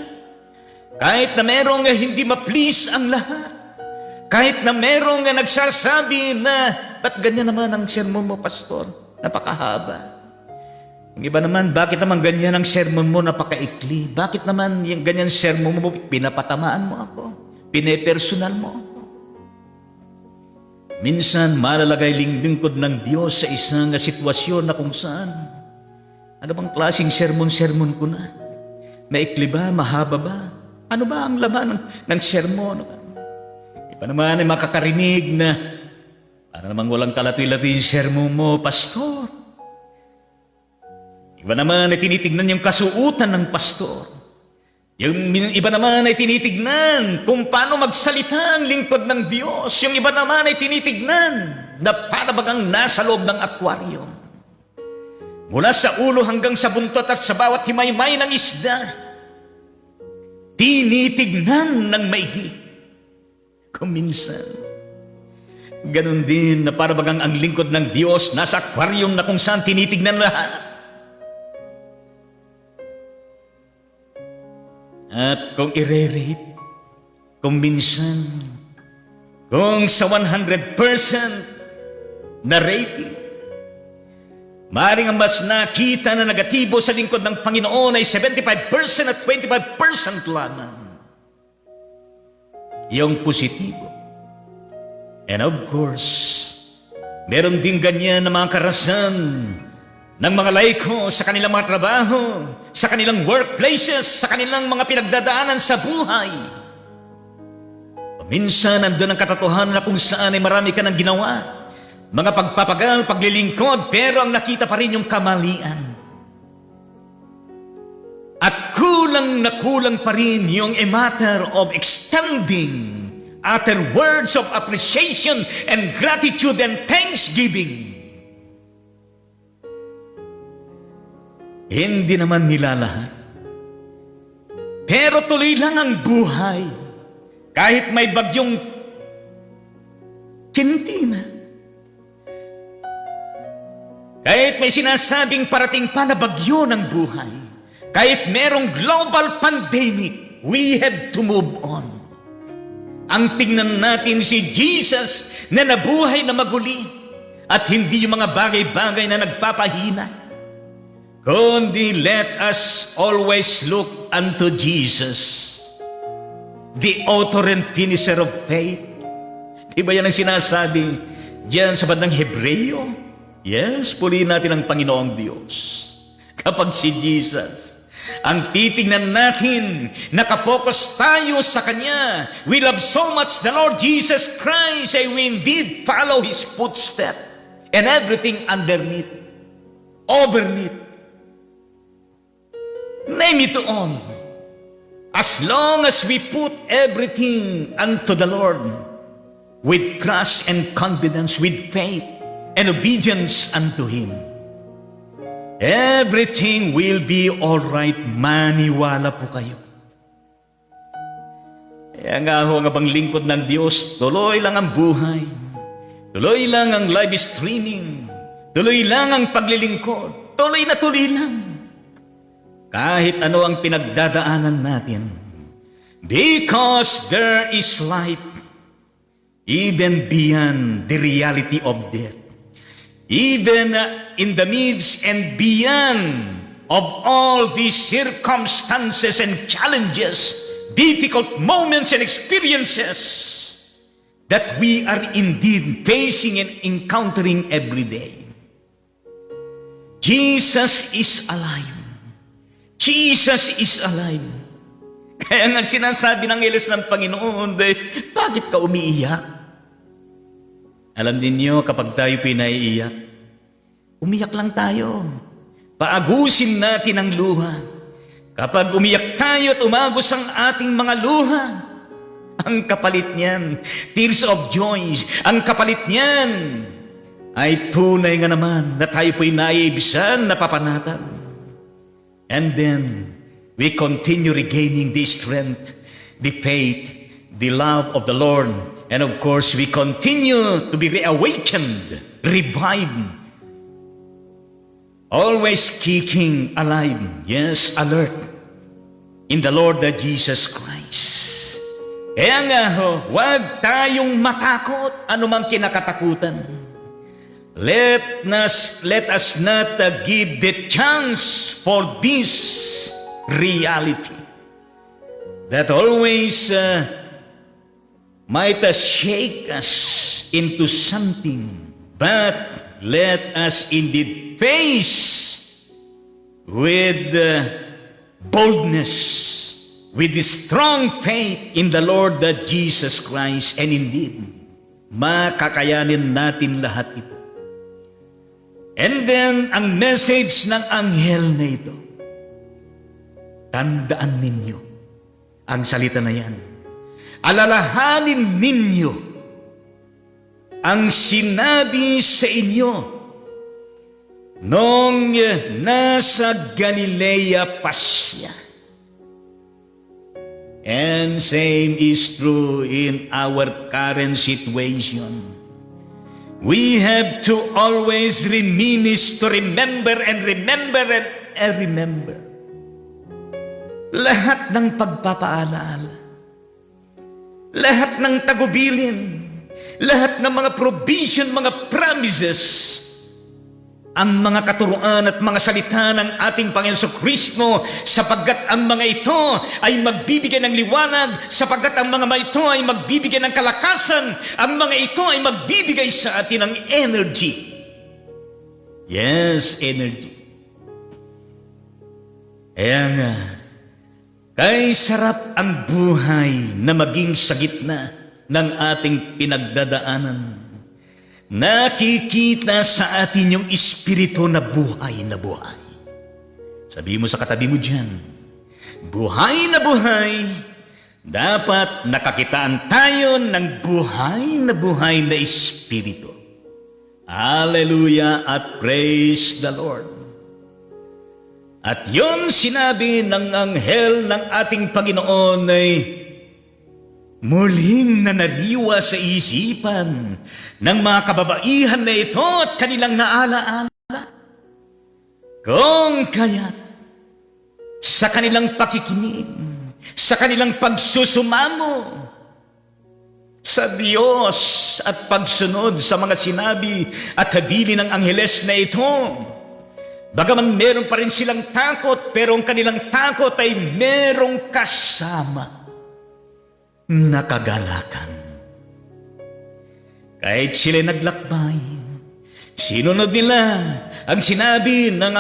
kahit na merong hindi ma-please ang lahat, kahit na merong nagsasabi na, ba't ganyan naman ang sermon mo, pastor? Napakahaba. Yung iba naman, bakit naman ganyan ang sermon mo, napakaikli? Bakit naman yung ganyan sermon mo, pinapatamaan mo ako? Pinepersonal mo ako? Minsan, malalagay lingkod ng Diyos sa isang sitwasyon na kung saan, ano bang klaseng sermon ko na? Maikli ba? Mahaba ba? Ano ba ang laman ng sermon? Iba naman ay makakarinig na para namang walang kalatoy-latoy yung sermon mo, pastor. Iba naman ay tinitignan yung kasuutan ng pastor. Yung iba naman ay tinitignan kung paano magsalita ang lingkod ng Diyos. Yung iba naman ay tinitignan na para bagang nasa loob ng aquarium. Mula sa ulo hanggang sa buntot at sa bawat himaymay ng isda, tinitignan ng maigi. Kung minsan, ganun din na para bagang ang lingkod ng Diyos nasa aquarium na kung saan tinitignan lahat. At kung i-rate, kung minsan, kung sa 100% na rating, maaaring ang mas nakita na negatibo sa lingkod ng Panginoon ay 75% at 25% lamang. Yung positibo. And of course, meron din ganyan na mga karasan ng mga laiko sa kanilang mga trabaho, sa kanilang workplaces, sa kanilang mga pinagdadaanan sa buhay. Minsan, nandun ang katotohanan na kung saan ay marami ka ng ginawa. Mga pagpapagal, paglilingkod, pero ang nakita pa rin yung kamalian. At kulang na kulang pa rin yung a matter of extending utter words of appreciation and gratitude and thanksgiving. Hindi naman nila lahat. Pero tuloy lang ang buhay. Kahit may bagyong Kintina. Kahit may sinasabing parating pa na bagyo ng buhay. Kahit merong global pandemic, we have to move on. Ang tingnan natin si Jesus na nabuhay na maguli at hindi yung mga bagay-bagay na nagpapahina. Kundi let us always look unto Jesus, the author and finisher of faith. Di ba yan ang sinasabi diyan sa bandang Hebreo? Yes, purihin natin ang Panginoong Diyos. Kapag si Jesus, ang titingnan natin, nakapokus tayo sa Kanya. We love so much the Lord Jesus Christ, and we indeed follow His footsteps and everything underneath, overneath. Name it all. As long as we put everything unto the Lord with trust and confidence, with faith and obedience unto Him, everything will be all right. Maniwala po kayo. Kaya nga ho, ang abang lingkod ng Diyos, tuloy lang ang buhay. Tuloy lang ang live streaming. Tuloy lang ang paglilingkod. Tuloy na tuloy lang. Kahit ano ang pinagdadaanan natin. Because there is life even beyond the reality of death. Even in the midst and beyond of all these circumstances and challenges, difficult moments and experiences, that we are indeed facing and encountering every day. Jesus is alive. Jesus is alive. Kaya nga sinasabi ng Elis ng Panginoon, bakit ka umiiyak? Alam ninyo, kapag tayo pinaiiyak, umiyak lang tayo. Paagusin natin ang luha. Kapag umiyak tayo at umagos ang ating mga luha, ang kapalit niyan, tears of joy, ang kapalit niyan, ay tunay nga naman na tayo po'y naiibsan, napapanatag. And then, we continue regaining the strength, the faith, the love of the Lord. And of course, we continue to be reawakened, revived, always kicking alive, yes, alert, in the Lord Jesus Christ. Kaya nga huwag tayong matakot anumang kinakatakutan. Let us not give the chance for this reality that always might shake us into something, but let us indeed face with boldness, with the strong faith in the Lord that Jesus Christ, and indeed makakayanin natin lahat ito. And then, ang message ng anghel na ito, tandaan ninyo ang salita na yan. Alalahanin ninyo ang sinabi sa inyo nung nasa Galilea pa siya. And same is true in our current situation. We have to always reminisce to remember and remember and remember. Lahat ng pagpapaalaala, lahat ng tagubilin, lahat ng mga provision, mga promises, ang mga katuruan at mga salita ng ating Panginoon Kristo, sapagkat ang mga ito ay magbibigay ng liwanag, sapagkat ang mga ito ay magbibigay ng kalakasan, ang mga ito ay magbibigay sa atin ng energy. Yes, energy. Kaya nga, kay sarap ang buhay na maging sa gitna ng ating pinagdadaanan. Nakikita sa atin yung espiritu na buhay na buhay. Sabi mo sa katabi mo dyan, buhay dapat nakakitaan tayo ng buhay na espiritu. Hallelujah at praise the Lord. At yon sinabi ng anghel ng ating Panginoon ay muling nanariwa sa isipan ng mga kababaihan na ito at kanilang naalaala. Kung kaya't sa kanilang pakikinig, sa kanilang pagsusumamo sa Diyos at pagsunod sa mga sinabi at habilin ng angheles na ito, bagaman meron pa rin silang takot, pero ang kanilang takot ay merong kasama na kagalakan. Kahit sila naglakbay, sinunod nila ang sinabi ng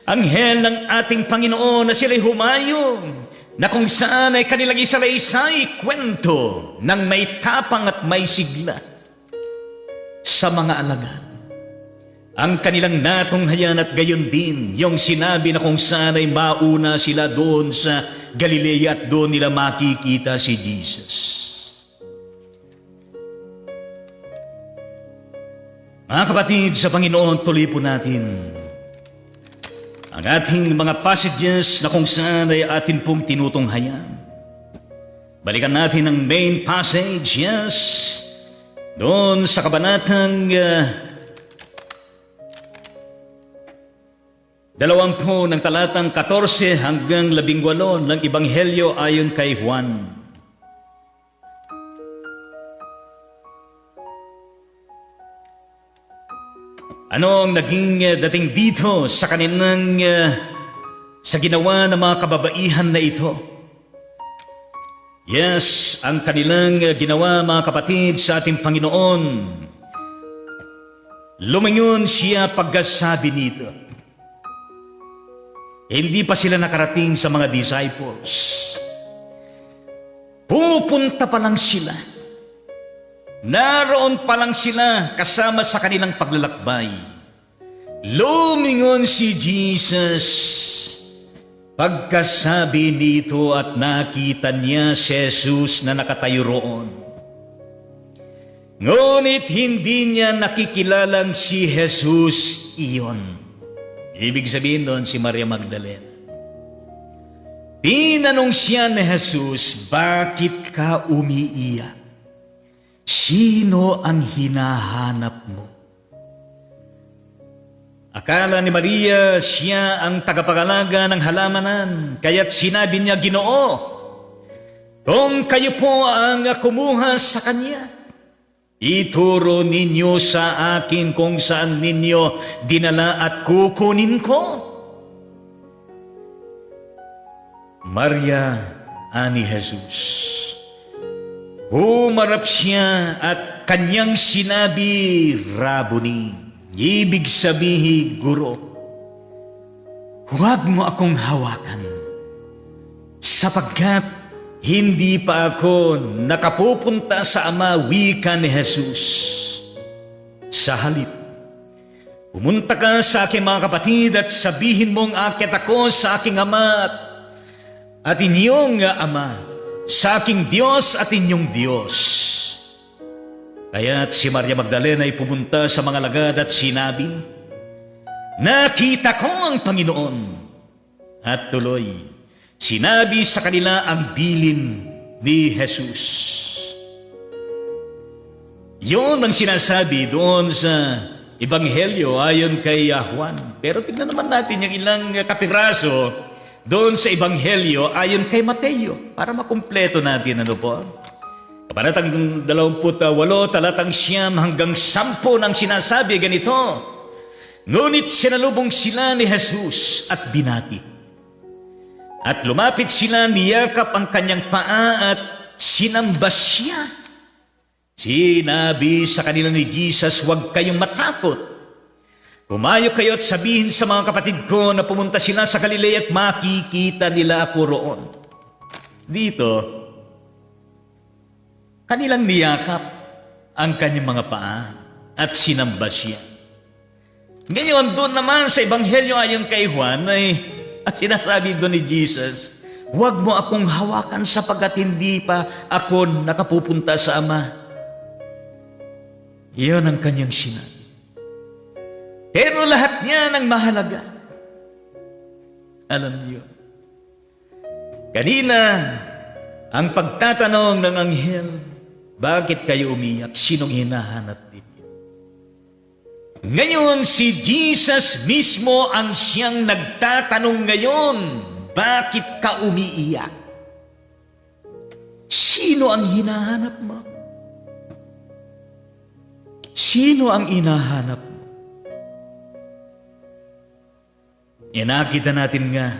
anghel ng ating Panginoon na sila'y humayo, na kung saan ay kanilang isalaysay kwento ng may tapang at may sigla sa mga alagad. Ang kanilang natunghayan at gayon din yung sinabi na kung saan ay mauna sila doon sa Galilea at doon nila makikita si Jesus. Mga kapatid sa Panginoon, tuloy po natin ang ating mga passages na kung saan ay atin pong tinutunghayan. Balikan natin ang main passage, yes, doon sa kabanatang 20 ng talatang 14 hanggang 18 ng Ebanghelyo ayon kay Juan. Ano ang naging dating dito sa kanilang sa ginawa ng mga kababaihan na ito? Yes, ang kanilang ginawa mga kapatid sa ating Panginoon. Lumingon siya pagkasabi nito. Hindi pa sila nakarating sa mga disciples. Pupunta pa lang sila. Naroon pa lang sila kasama sa kanilang paglalakbay. Lumingon si Jesus. Pagkasabi nito at nakita niya si Jesus na nakatayo roon. Ngunit hindi niya nakikilalang si Jesus iyon. Ibig sabihin doon si Maria Magdalena. Tinanong siya ni Jesus, bakit ka umiiyak? Sino ang hinahanap mo? Akala ni Maria siya ang tagapag-alaga ng halamanan, kaya't sinabi niya, Ginoo, kung kayo po ang kumuha sa kanya, ituro ninyo sa akin kung saan ninyo dinala at kukunin ko. Maria, ani Jesus. Humarap siya at kanyang sinabi, Rabuni. Ibig sabihin, Guro, huwag mo akong hawakan sapagkat hindi pa ako nakapupunta sa Ama, wika ni Jesus. Sa halip, pumunta ka sa aking mga kapatid at sabihin mong akit ako sa aking Ama at inyong Ama, sa aking Diyos at inyong Diyos. Kaya't si Maria Magdalena ay pumunta sa mga lagad at sinabi, nakita ko ang Panginoon. At tuloy, sinabi sa kanila ang bilin ni Jesus. Yun ang sinasabi doon sa Ebanghelyo ayon kay Juan. Pero tignan naman natin yung ilang kapiraso doon sa Ebanghelyo ayon kay Mateo para makumpleto natin ano po. Kabanatang 28, talatang 9 hanggang 10 nang sinasabi ganito. Ngunit sinalubong sila ni Jesus at binati. At lumapit sila, niyakap ang kanyang paa at sinamba siya. Sinabi sa kanila ni Jesus, huwag kayong matakot. Pumayo kayo at sabihin sa mga kapatid ko na pumunta sila sa Galilea at makikita nila ako roon. Dito, kanilang niyakap ang kanyang mga paa at sinamba siya. Ngayon, doon naman sa Ebanghelyo ayon kay Juan ay sinasabi doon ni Jesus, huwag mo akong hawakan sapagkat hindi pa ako nakapupunta sa Ama. Iyon ang kanyang sinabi. Pero lahat niya ng mahalaga. Alam niyo, kanina, ang pagtatanong ng anghel, bakit kayo umiyak? Sinong hinahanap ninyo? Ngayon, si Jesus mismo ang siyang nagtatanong ngayon, bakit ka umiiyak? Sino ang hinahanap mo? Sino ang hinahanap mo? Nakita natin nga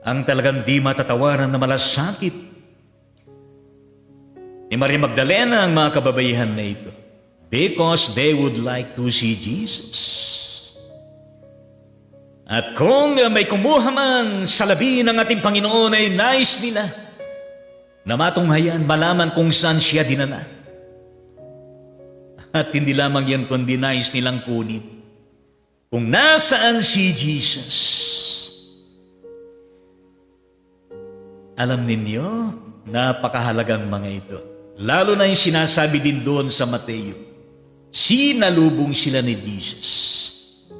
ang talagang di matatawaran na malasakit ni Maria Magdalena ang mga kababaihan na ito because they would like to see Jesus. At kung may kumuha man sa labi ng ating Panginoon ay nais nila na matunghayan, malaman kung saan siya dinala. At hindi lamang yan kundi nais nilang kunin kung nasaan si Jesus. Alam ninyo, napakahalagang mga ito. Lalo na yung sinasabi din doon sa Mateo. Sinalubong sila ni Jesus.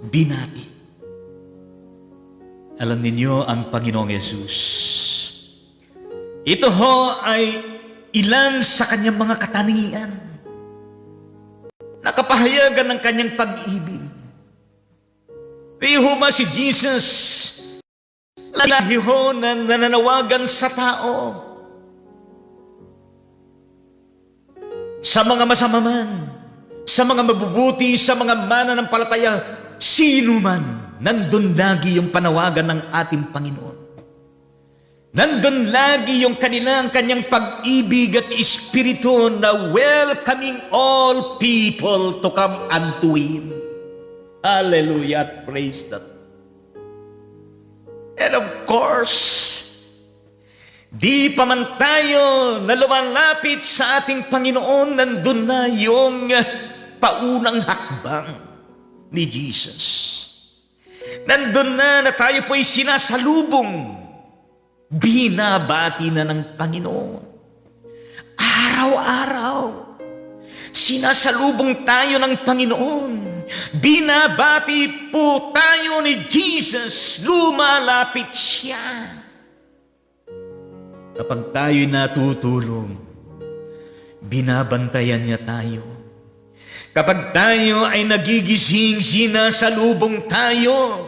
Binati. Alam ninyo ang Panginoong Yesus. Ito ho ay ilan sa kanyang mga katangian. Nakapahayagan ng kanyang pag-ibig. Ihuma si Jesus. Lagi ho na nananawagan sa tao. Sa mga masama man, sa mga mabubuti, sa mga mananampalataya, sino man, nandun lagi yung panawagan ng ating Panginoon. Nandun lagi yung kanyang pag-ibig at espiritu na welcoming all people to come unto Him. Hallelujah at praise that. And of course, di pa man tayo na lumalapit sa ating Panginoon, nandun na yung paunang hakbang ni Jesus. Nandun na tayo po'y sinasalubong. Binabati na ng Panginoon. Araw-araw, sinasalubong tayo ng Panginoon. Binabati po tayo ni Jesus. Lumalapit siya. Kapag tayo'y natutulong, binabantayan niya tayo. Kapag tayo ay nagigising, sinasalubong tayo.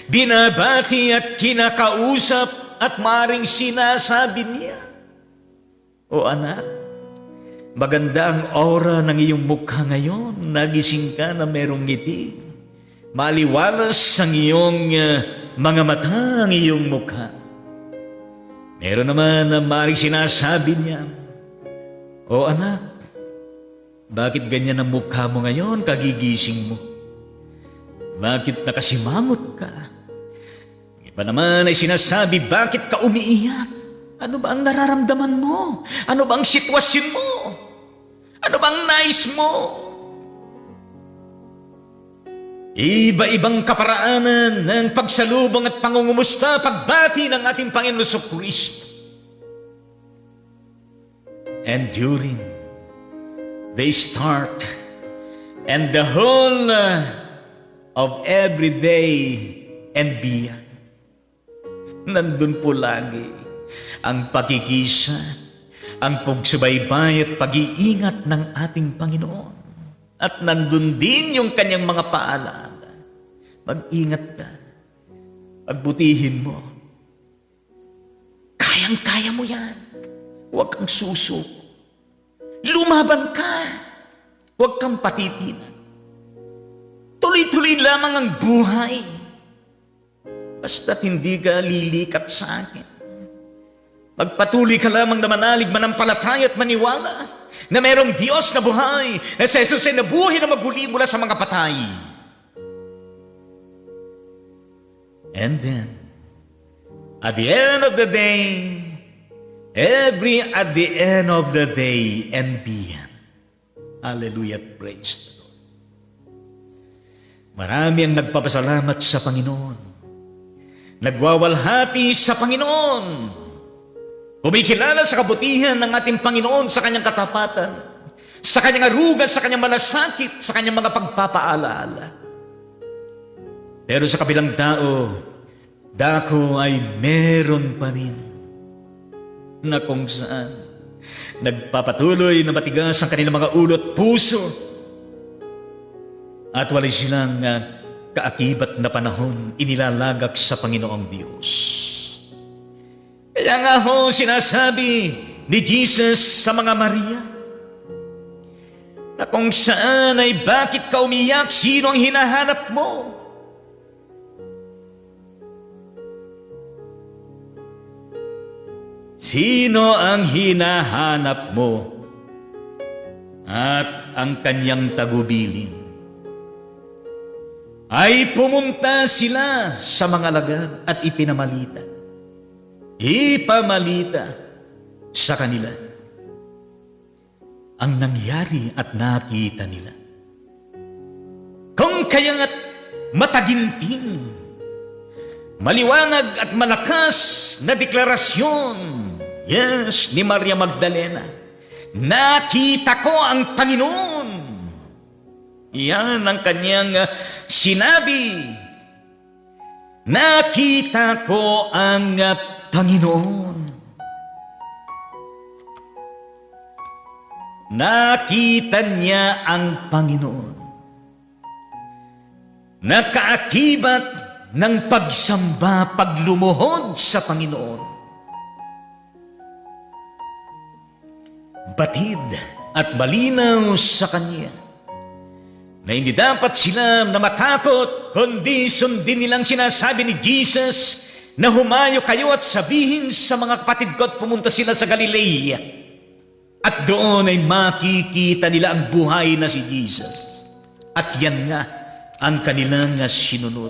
Binabati at kinakausap at maring sinasabi niya, "O anak, maganda ang aura ng iyong mukha ngayon. Nagising ka na merong ngiti. Maliwalas ang iyong mga mata, ang iyong mukha." Meron naman na maring sinasabi niya, "O anak, bakit ganyan ang mukha mo ngayon, kagigising mo? Bakit nakasimangot ka?" Iba naman ay sinasabi, "Bakit ka umiiyak? Ano ba ang nararamdaman mo? Ano ba ang sitwasyon mo? Ano ba ang nais mo?" Iba-ibang kaparaanan ng pagsalubong at pangungumusta, pagbati ng ating Panginoon Kristo. And during they start and the whole of every day and beyond, nandun po lagi ang pagkikisa, ang pagsubaybay at pag-iingat ng ating Panginoon. At nandun din yung kanyang mga paalala. Mag-ingat ka. Pagbutihin mo. Kayang-kaya mo yan. Huwag kang susuko. Lumaban ka. Huwag kang patitinan. Tuloy-tuloy lamang ang buhay. Basta't hindi ka lilikat sa akin. Magpatuloy ka lamang na manalig, manampalataya at maniwala na mayroong Diyos na buhay, na si Jesus ay nabuhay na maguli mula sa mga patay. And then, at the end of the day, at the end of the day and beyond. Hallelujah, praise the Lord. Marami ang nagpapasalamat sa Panginoon. Nagwawalhati sa Panginoon. Kumikilala sa kabutihan ng ating Panginoon, sa kanyang katapatan, sa kanyang aruga, sa kanyang malasakit, sa kanyang mga pagpapaalaala. Pero sa kabilang dako ay meron pa rin na kung saan nagpapatuloy na matigas ang kanilang mga ulo at puso at walay silang kaakibat na panahon inilalagak sa Panginoong Diyos. Kaya nga ho, sinasabi ni Jesus sa mga Maria, na kung saan ay bakit ka umiyak, sino ang hinahanap mo? Sino ang hinahanap mo? At ang kanyang tagubilin. Ay pumunta sila sa mga alagad at ipinamalita sa kanila ang nangyari at nakita nila. Kung kaya't mataginting, maliwanag at malakas na deklarasyon, yes, ni Maria Magdalena, nakita ko ang Panginoon. Yan ang kanyang sinabi. Nakita ko ang Panginoon. Nakita niya ang Panginoon. Nakaakibat ng pagsamba, paglumuhod sa Panginoon. Batid at malinaw sa Kanya na hindi dapat sila na matakot, kundi sundin nilang sinasabi ni Jesus na humayo kayo at sabihin sa mga kapatid ko at pumunta sila sa Galilea. At doon ay makikita nila ang buhay na si Jesus. At yan nga ang kanilang sinunod.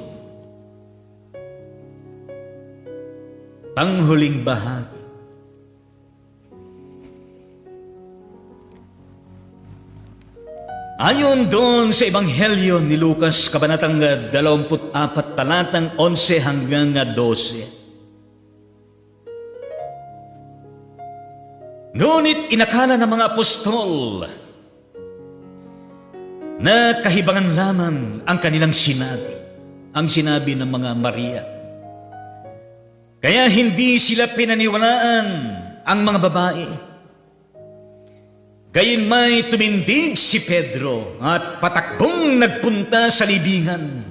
Panghuling bahagi. Ayon doon sa Ebanghelyo ni Lucas, kabanatang 24, talatang 11 hanggang 12. Ngunit inakala ng mga apostol na kahibangan lamang ang kanilang sinabi, ang sinabi ng mga Maria. Kaya hindi sila pinaniwalaan ang mga babae. Gayunmay tumindig si Pedro at patakbong nagpunta sa libingan.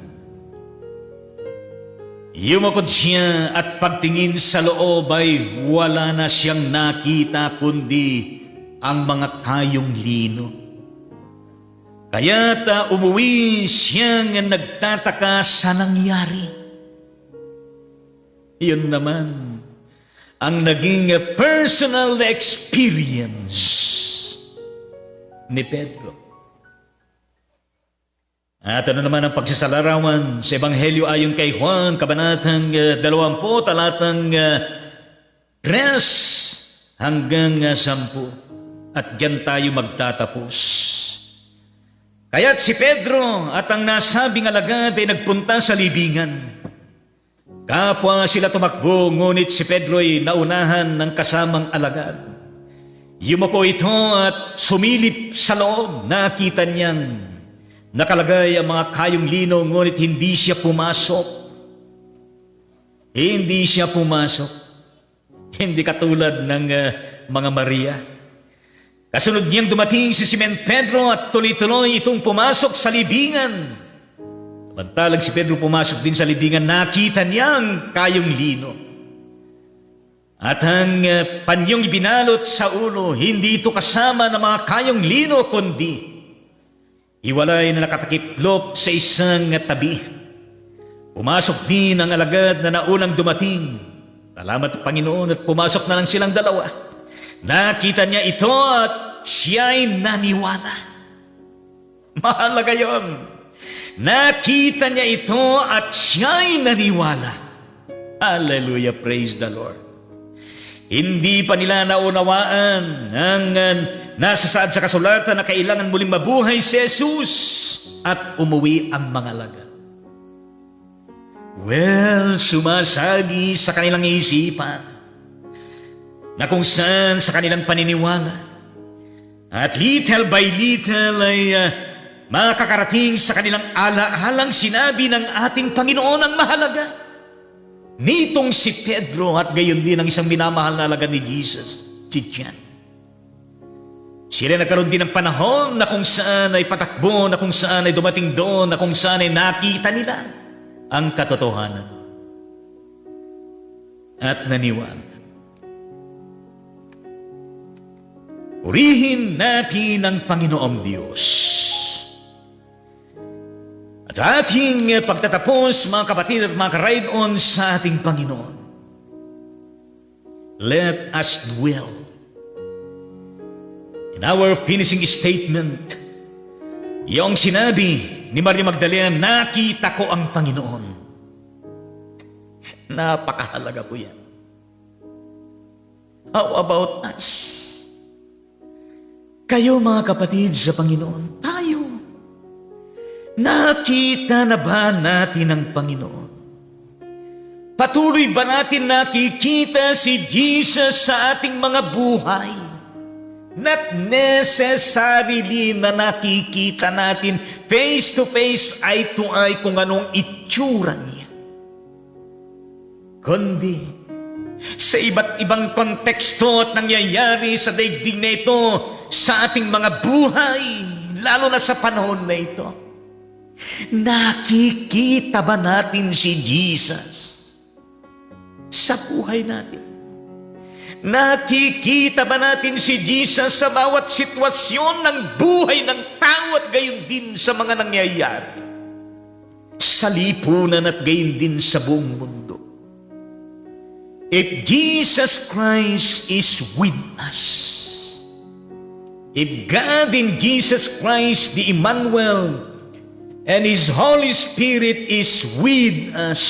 Yumakod siya at pagtingin sa loob ay wala na siyang nakita kundi ang mga kayong lino. Kaya't umuwi siyang nagtataka sa nangyari. Iyon naman ang naging personal experience ni Pedro. At ano naman ang pagsasalarawan sa Ebanghelyo ayon kay Juan, kabanatang 20, talatang 3 hanggang 10. At diyan tayo magtatapos. Kaya't si Pedro at ang nasabing alagad ay nagpunta sa libingan. Kapwa sila tumakbo, ngunit si Pedro ay naunahan ng kasamang alagad. Yumuko ito at sumilip sa loob. Nakita niyang nakalagay ang mga kayong lino, ngunit hindi siya pumasok. Hindi siya pumasok. Hindi katulad ng mga Maria. Kasunod niyang dumating si Simon Pedro at tuloy-tuloy itong pumasok sa libingan. Samantalang si Pedro pumasok din sa libingan, nakita niyang kayong lino. At ang panyong ibinalot sa ulo, hindi ito kasama ng mga kayong lino, kundi hiwalay na nakatakitlop sa isang tabi. Pumasok din ang alagad na naunang dumating. Salamat Panginoon, at pumasok na lang silang dalawa. Nakita niya ito at siya'y naniwala. Mahalaga yun. Nakita niya ito at siya'y naniwala. Hallelujah, praise the Lord. Hindi pa nila naunawaan ang nasasaad sa kasulatan na kailangan muling mabuhay si Jesus at umuwi ang mga alagad. Well, sumasagi sa kanilang isipan na kung saan sa kanilang paniniwala at little by little ay makakarating sa kanilang alaalang sinabi ng ating Panginoon ang mahalaga. Nitong si Pedro at gayon din ang isang minamahal na alagad ni Jesus, si John. Sila nagkaroon din ng panahon na kung saan ay patakbo, na kung saan ay dumating doon, na kung saan ay nakita nila ang katotohanan at naniwala. Purihin natin ang Panginoong Diyos. Sa ating pagtatapos, mga kapatid at mga ka-ride-on sa ating Panginoon, let us dwell in our finishing statement. Yung sinabi ni Maria Magdalena, nakita ko ang Panginoon. Napakahalaga po yan. How about us? Kayo mga kapatid sa Panginoon, tayo. Nakita na ba natin ang Panginoon? Patuloy ba natin nakikita si Jesus sa ating mga buhay? Not necessarily na nakikita natin face to face, eye to eye kung anong itsura niya. Kundi sa iba't ibang konteksto at nangyayari sa daigdig na ito sa ating mga buhay, lalo na sa panahon na ito. Nakikita ba natin si Jesus sa buhay natin? Nakikita ba natin si Jesus sa bawat sitwasyon ng buhay ng tao at gayon din sa mga nangyayari sa lipunan at gayon din sa buong mundo? If Jesus Christ is with us, if God in Jesus Christ, the Emmanuel, and His Holy Spirit is with us,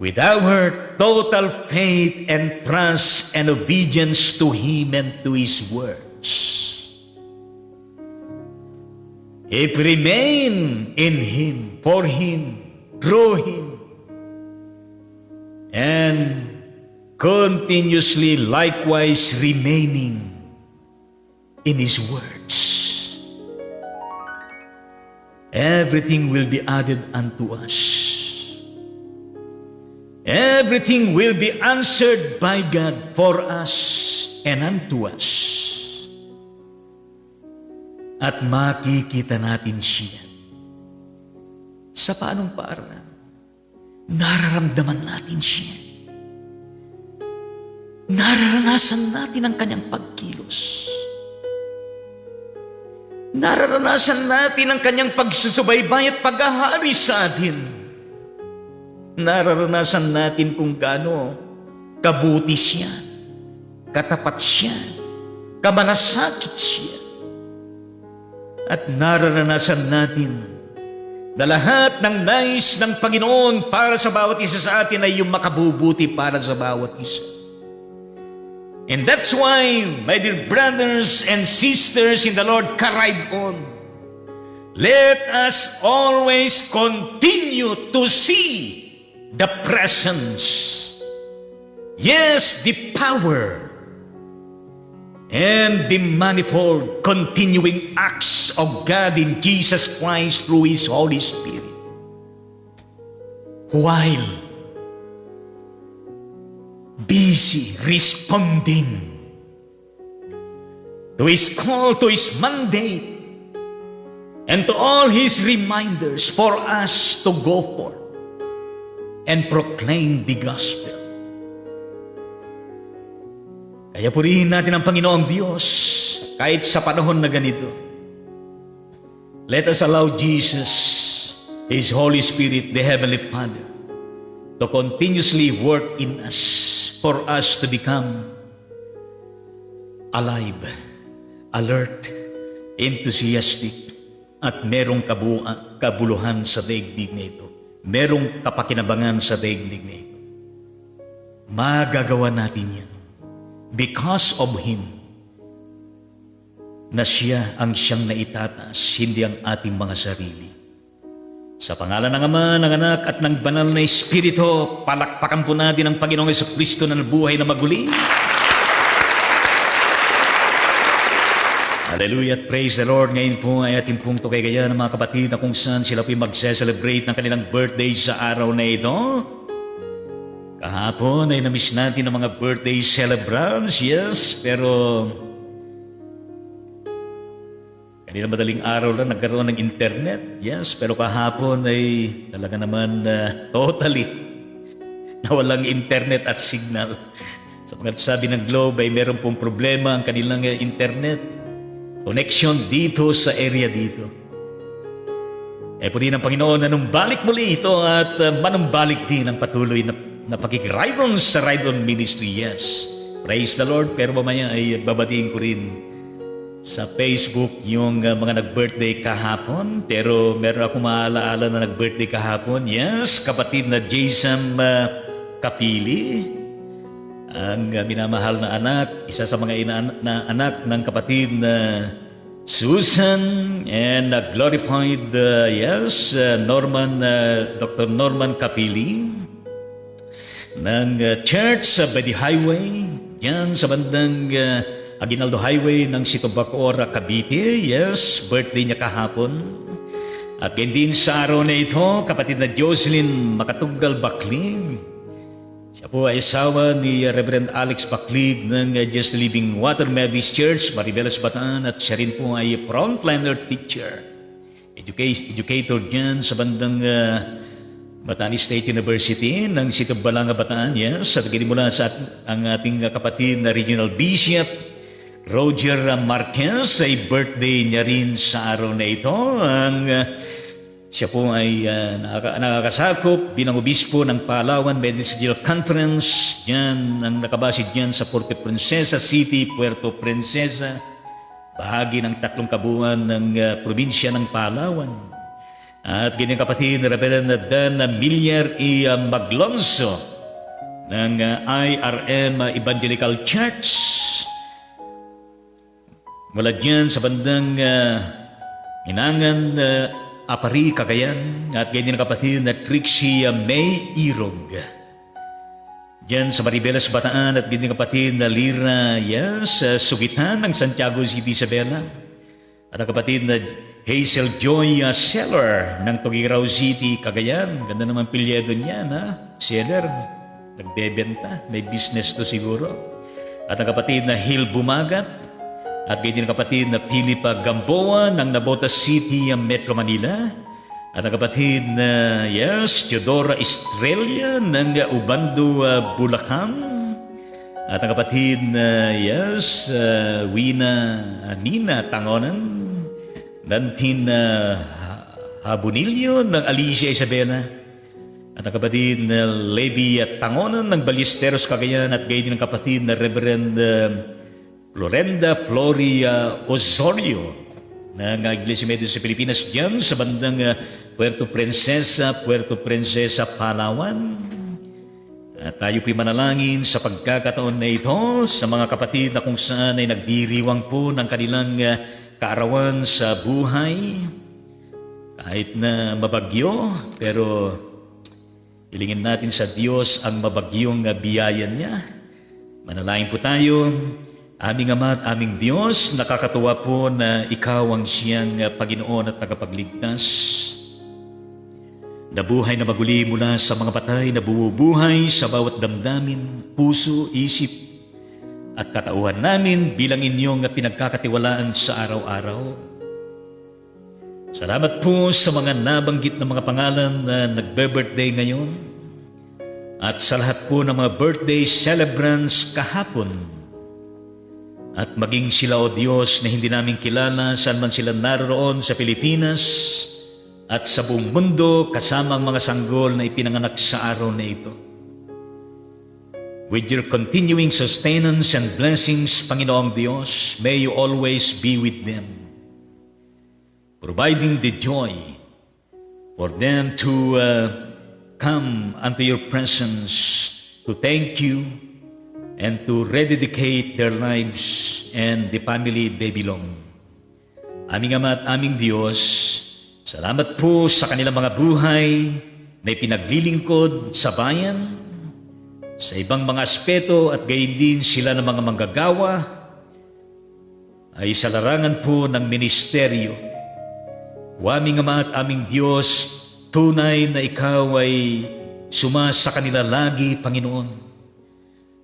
with our total faith and trust and obedience to Him and to His words, if we remain in Him, for Him, through Him, and continuously likewise remaining in His words, everything will be added unto us. Everything will be answered by God for us and unto us. At makikita natin siya sa paanong paraan. Nararamdaman natin siya. Nararanasan natin ang kanyang pagkilos. Nararanasan natin ang kanyang pagsusubaybay at paghahari sa atin. Nararanasan natin kung gaano kabuti siya, katapat siya, kamalasakit siya. At nararanasan natin na lahat ng nais ng Panginoon para sa bawat isa sa atin ay yung makabubuti para sa bawat isa. And that's why, my dear brothers and sisters in the Lord, carried on. Let us always continue to see the presence, yes, the power, and the manifold continuing acts of God in Jesus Christ through His Holy Spirit. While busy responding to His call, to His mandate, and to all His reminders for us to go forth and proclaim the gospel. Kaya purihin natin ang Panginoong Diyos kahit sa panahon na ganito. Let us allow Jesus, His Holy Spirit, the Heavenly Father, to continuously work in us for us to become alive, alert, enthusiastic, at merong kabuluhan sa daigdig na ito. Merong kapakinabangan sa daigdig na ito. Magagawa natin yan because of Him, na siya ang siyang naitataas, hindi ang ating mga sarili. Sa pangalan ng Ama, ng Anak, at ng Banal na Espiritu, palakpakan po natin ang Panginoong Jesucristo na nabuhay na maguli. Hallelujah at praise the Lord. Ngayon po ay ating pong tukay-gaya ng mga kapatid na kung saan sila po magse-celebrate ng kanilang birthday sa araw na ito. Kahapon ay namiss natin ang mga birthday celebrants, yes, pero kanina madaling araw lang nagkaroon ng internet, yes, pero kahapon ay talaga naman totally nawalang internet at signal. Sa mga sabi ng Globe ay meron pong problema ang kanilang internet connection dito sa area dito. Po din ang Panginoon na numbalik muli ito at manumbalik din ang patuloy na pakikiraydon sa Raydon Ministry, yes. Praise the Lord. Pero mamaya ay babatiin ko rin sa Facebook yung mga nag-birthday kahapon. Pero meron akong maalaala na nag-birthday kahapon, yes. Kapatid na Jason Kapili, ang minamahal na anak, isa sa mga anak ng kapatid na Susan and glorified, yes, Dr. Norman Kapili ng church by the highway, yan sa bandang Aguinaldo Highway ng Sitobacora, Cavite, yes, birthday niya kahapon. At ganyan din sa araw na ito, kapatid na Jocelyn Makatugal Baklig. Siya po ay asawa ni Reverend Alex Baklig ng Just Living Water Methodist Church, Maribeles, Bataan, at siya rin po ay frontliner teacher, educator dyan sa bandang Bataan State University ng Sitobalanga, Bataan, yes. At ganyan mula sa ang ating kapatid na Regional Bishop Roger Marquez, ay birthday niya rin sa araw na ito. Ang Siya po ay nakakasakop bilang obispo ng Palawan Medical Conference. Diyan ang nakabasid diyan sa Puerto Princesa City, Puerto Princesa, bahagi ng 3 kabuuan ng probinsya ng Palawan. At ganyang kapatid na Reverend Dan Milyar E. Maglonso ng IRM Evangelical Church. Mula diyan sa bandang Inangan, Apari, Cagayan, at ganyan ang kapatid na Trixie May Irog. Diyan sa Maribelas, Bataan, at ganyan ang kapatid na Lira sa Sugitan ng Santiago City, Isabela. At ang kapatid na Hazel Joy Seller ng Tugigaraw City, Cagayan. Ganda naman pilyedo niya, Seller, nagbebenta, may business to siguro. At ang kapatid na Hill Bumagat, at ganyan ang kapatid na Philipa Gamboa ng Navotas City, Metro Manila. At ang kapatid na Teodora Estrella ng Ubando, Bulacan. At ang kapatid na Wina Nina Tangonan. Dantin Habunilyo ng Alicia Isabela. At ang kapatid na Levi Tangonan ng Ballesteros, Cagayan. At ganyan ang kapatid na Reverend Florenda Floria Osorio ng Iglesia Media sa Pilipinas diyan sa bandang Puerto Princesa, Palawan. At tayo po'y manalangin sa pagkakataon na ito sa mga kapatid na kung saan ay nagdiriwang po ng kanilang kaarawan sa buhay. Kahit na mabagyo, pero hilingin natin sa Diyos ang mabagyong biyaya niya. Manalangin po tayo. Aming Ama at aming Diyos, nakakatuwa po na Ikaw ang siyang Panginoon at tagapagligtas. Nabuhay na maguli mula sa mga patay na bumubuhay sa bawat damdamin, puso, isip, at katauhan namin bilang inyong pinagkakatiwalaan sa araw-araw. Salamat po sa mga nabanggit na mga pangalan na nagbe-birthday ngayon at sa lahat po ng mga birthday celebrants kahapon. At maging sila, O Diyos, na hindi namin kilala saan man sila naroon sa Pilipinas at sa buong mundo kasama ang mga sanggol na ipinanganak sa araw na ito. With your continuing sustenance and blessings, Panginoong Diyos, may you always be with them, providing the joy for them to come unto your presence to thank you and to rededicate their lives and the family they belong. Aming Ama at aming Diyos, salamat po sa kanilang mga buhay na ipinaglilingkod sa bayan, sa ibang mga aspeto at gayon din sila ng mga manggagawa ay sa larangan po ng ministeryo. Aming Ama at aming Diyos, tunay na Ikaw ay sumasa kanila lagi, Panginoon.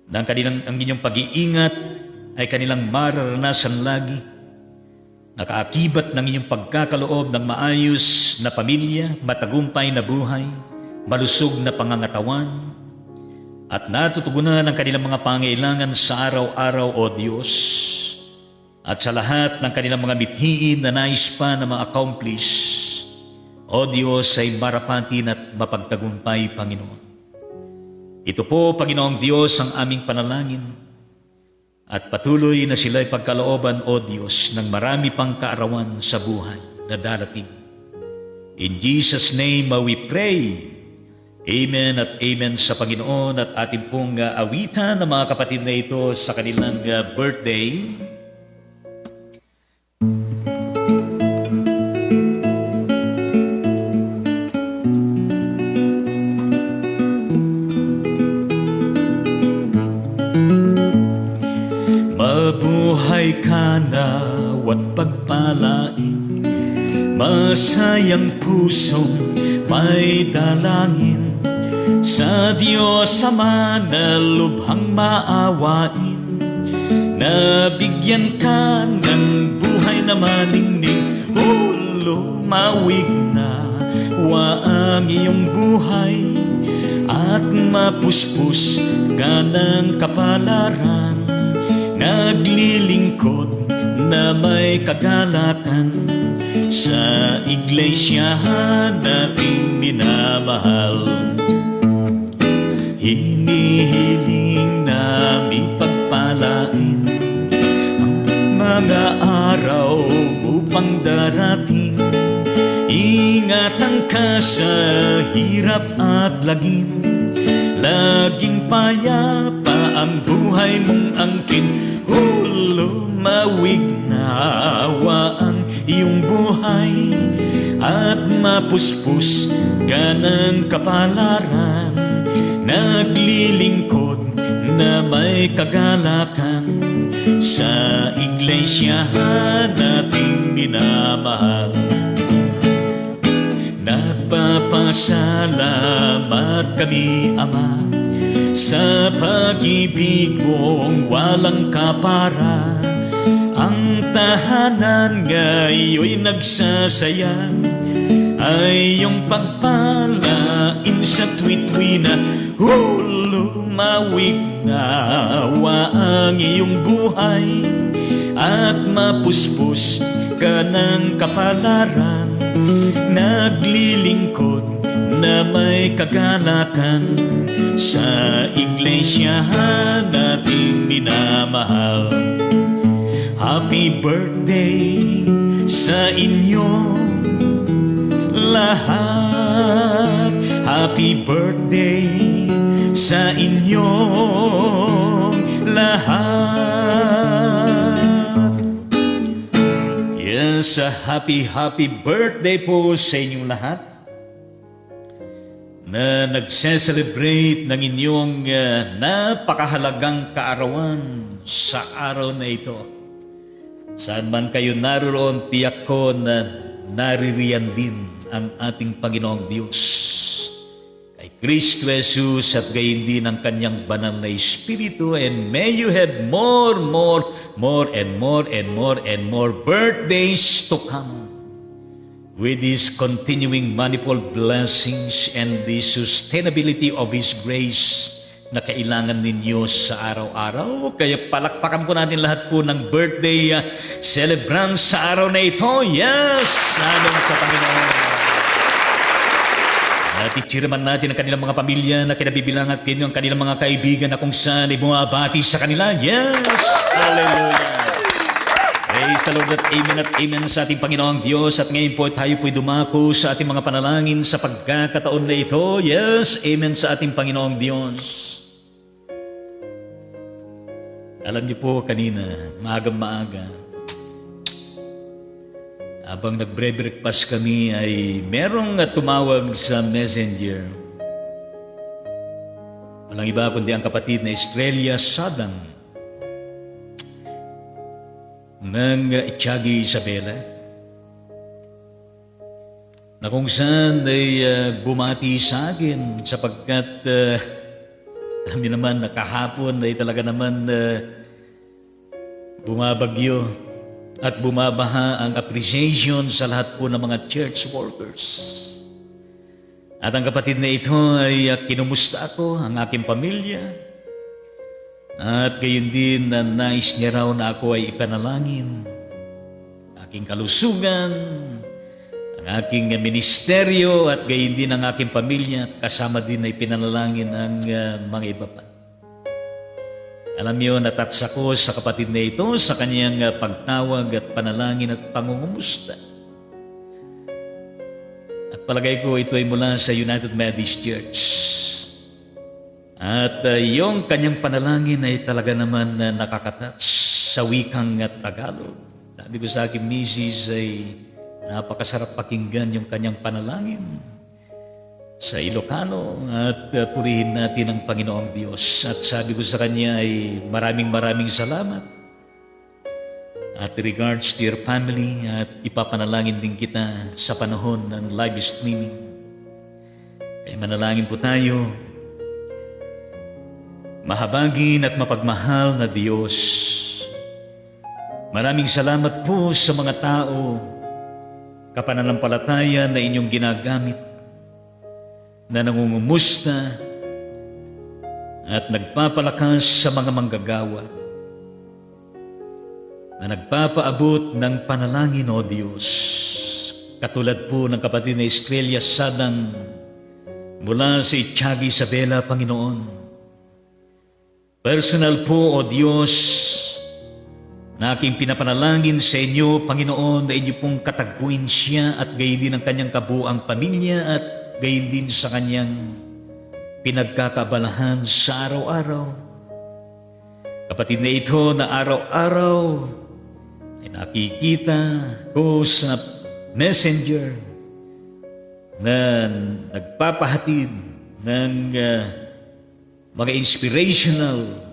Na ang inyong pag-iingat ay kanilang mararanasan lagi. Nakaakibat ng inyong pagkakaloob ng maayos na pamilya, matagumpay na buhay, malusog na pangangatawan, at natutugunan ang kanilang mga pangailangan sa araw-araw, O Diyos. At sa lahat ng kanilang mga mithiin na nais pa na ma-accomplish, O Diyos, ay marapatin at mapagtagumpay, Panginoon. Ito po, Panginoong Diyos, ang aming panalangin at patuloy na sila'y pagkalooban, O Diyos, ng marami pang kaarawan sa buhay na darating. In Jesus' name we pray. Amen at amen sa Panginoon at ating pong awitan ng mga kapatid na ito sa kanilang birthday. Mabuhay ka nawat pagpalain, masayang pusong may dalangin, sa Diyos Ama na lubhang maawain, nabigyan ka ng buhay na maningning, lumawig na wa ang iyong buhay, at mapuspos ka ng kapalaran, naglilingkod na may kagalakan sa iglesyahan nating minamahal. Hinihiling namin pagpalain ang mga araw upang darating. Ingatan ka sa hirap at lagim, laging payapa ang buhay mong angkin. Lumawig nawa ang iyong buhay at mapuspos ka ng kapalaran. Naglilingkod na may kagalakan sa iglesyahan nating minamahal. Nagpapasalamat kami, Ama, sa pag-ibig mong walang kapara. Ang tahanan ngayon'y nagsasaya, ay iyong pagpalain sa tuwi-tuwi na. Lumawig nawa ang iyong buhay at mapuspos ka ng kapalaran. Naglilingkod na may kagalakan sa iglesyahan nating minamahal. Happy birthday sa inyo lahat. Happy birthday sa inyong lahat. Yes, happy birthday po sa inyong lahat na nagse-celebrate ng inyong napakahalagang kaarawan sa araw na ito. Saan man kayo naroon, tiyak ko na naririyan din ang ating Panginoong Diyos. Kay Kristo Jesus at gayon din ang kanyang banal na Espiritu, and may you have more and more birthdays to come with His continuing manifold blessings and the sustainability of His grace na kailangan ninyo sa araw-araw. Kaya palakpakan po natin lahat po ng birthday celebrants sa araw na ito. Yes! Salong sa Panginoon. At itiraman natin ang kanilang mga pamilya na kinabibilang at ang kanilang mga kaibigan na kung saan ay bumabati sa kanila. Yes! Hallelujah! Praise the Lord at amen sa ating Panginoong Diyos. At ngayon po tayo po'y dumako sa ating mga panalangin sa pagkakataon na ito. Yes, amen sa ating Panginoong Diyos. Alam niyo po kanina, maaga, habang nagbre-breakfast kami ay merong tumawag sa messenger. Walang iba kundi ang kapatid na Estrella Sadang ng Itiagi Isabela, na kung saan ay bumati sa akin sapagkat alam niyo naman na kahapon ay talaga naman bumabagyo at bumabaha ang appreciation sa lahat po ng mga church workers. At ang kapatid na ito ay kinumusta ako, ang aking pamilya, at gayon din na nais niya raw na ako ay ipanalangin aking kalusugan, ang aking ministeryo, at gayon din ang aking pamilya, kasama din ay pinanalangin ang mga iba pa. Alam niyo, natats ako sa kapatid na ito sa kanyang pagtawag at panalangin at pangungumusta. At palagay ko ito ay mula sa United Methodist Church. At yung kanyang panalangin ay talaga naman nakakatats sa wikang Tagalog. Sabi ko sa aking misis ay napakasarap pakinggan yung kanyang panalangin sa Ilocano, at purihin natin ang Panginoong Diyos. At sabi ko sa kanya ay maraming salamat at regards to your family, at ipapanalangin din kita sa panahon ng live streaming. Kaya manalangin po tayo. Mahabagin at mapagmahal na Diyos, maraming salamat po sa mga tao, kapananampalataya na inyong ginagamit, na nangungumusta at nagpapalakas sa mga manggagawa. na nagpapaabot ng panalangin, O Diyos. Katulad po ng kapatid na Estrella Sadang mula sa Itiyagi, Isabela, Panginoon. Personal po, O Diyos, na aking pinapanalangin sa inyo, Panginoon, na inyo pong katagpuin siya at gayon din ang kanyang kabuang pamilya at gayon din sa kanyang pinagkakabalahan sa araw-araw. Kapatid na ito na araw-araw ay nakikita ko sa messenger na nagpapahatid ng mga inspirational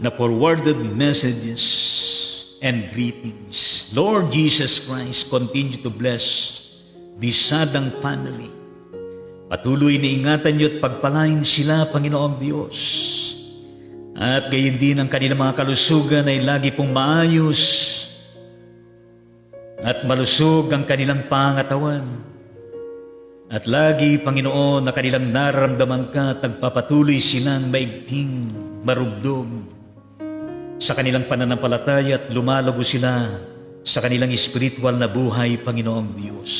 na forwarded messages and greetings. Lord Jesus Christ, continue to bless this Sadang family. Patuloy na ingatan niyo at pagpalain sila, Panginoong Diyos. At gayon din ang kanilang mga kalusugan ay lagi pong maayos at malusog ang kanilang pangatawan. At lagi, Panginoon, na kanilang nararamdaman ka at nagpapatuloy silang maigting, marugdog sa kanilang pananampalataya at lumalago sila sa kanilang espiritual na buhay, Panginoong Diyos.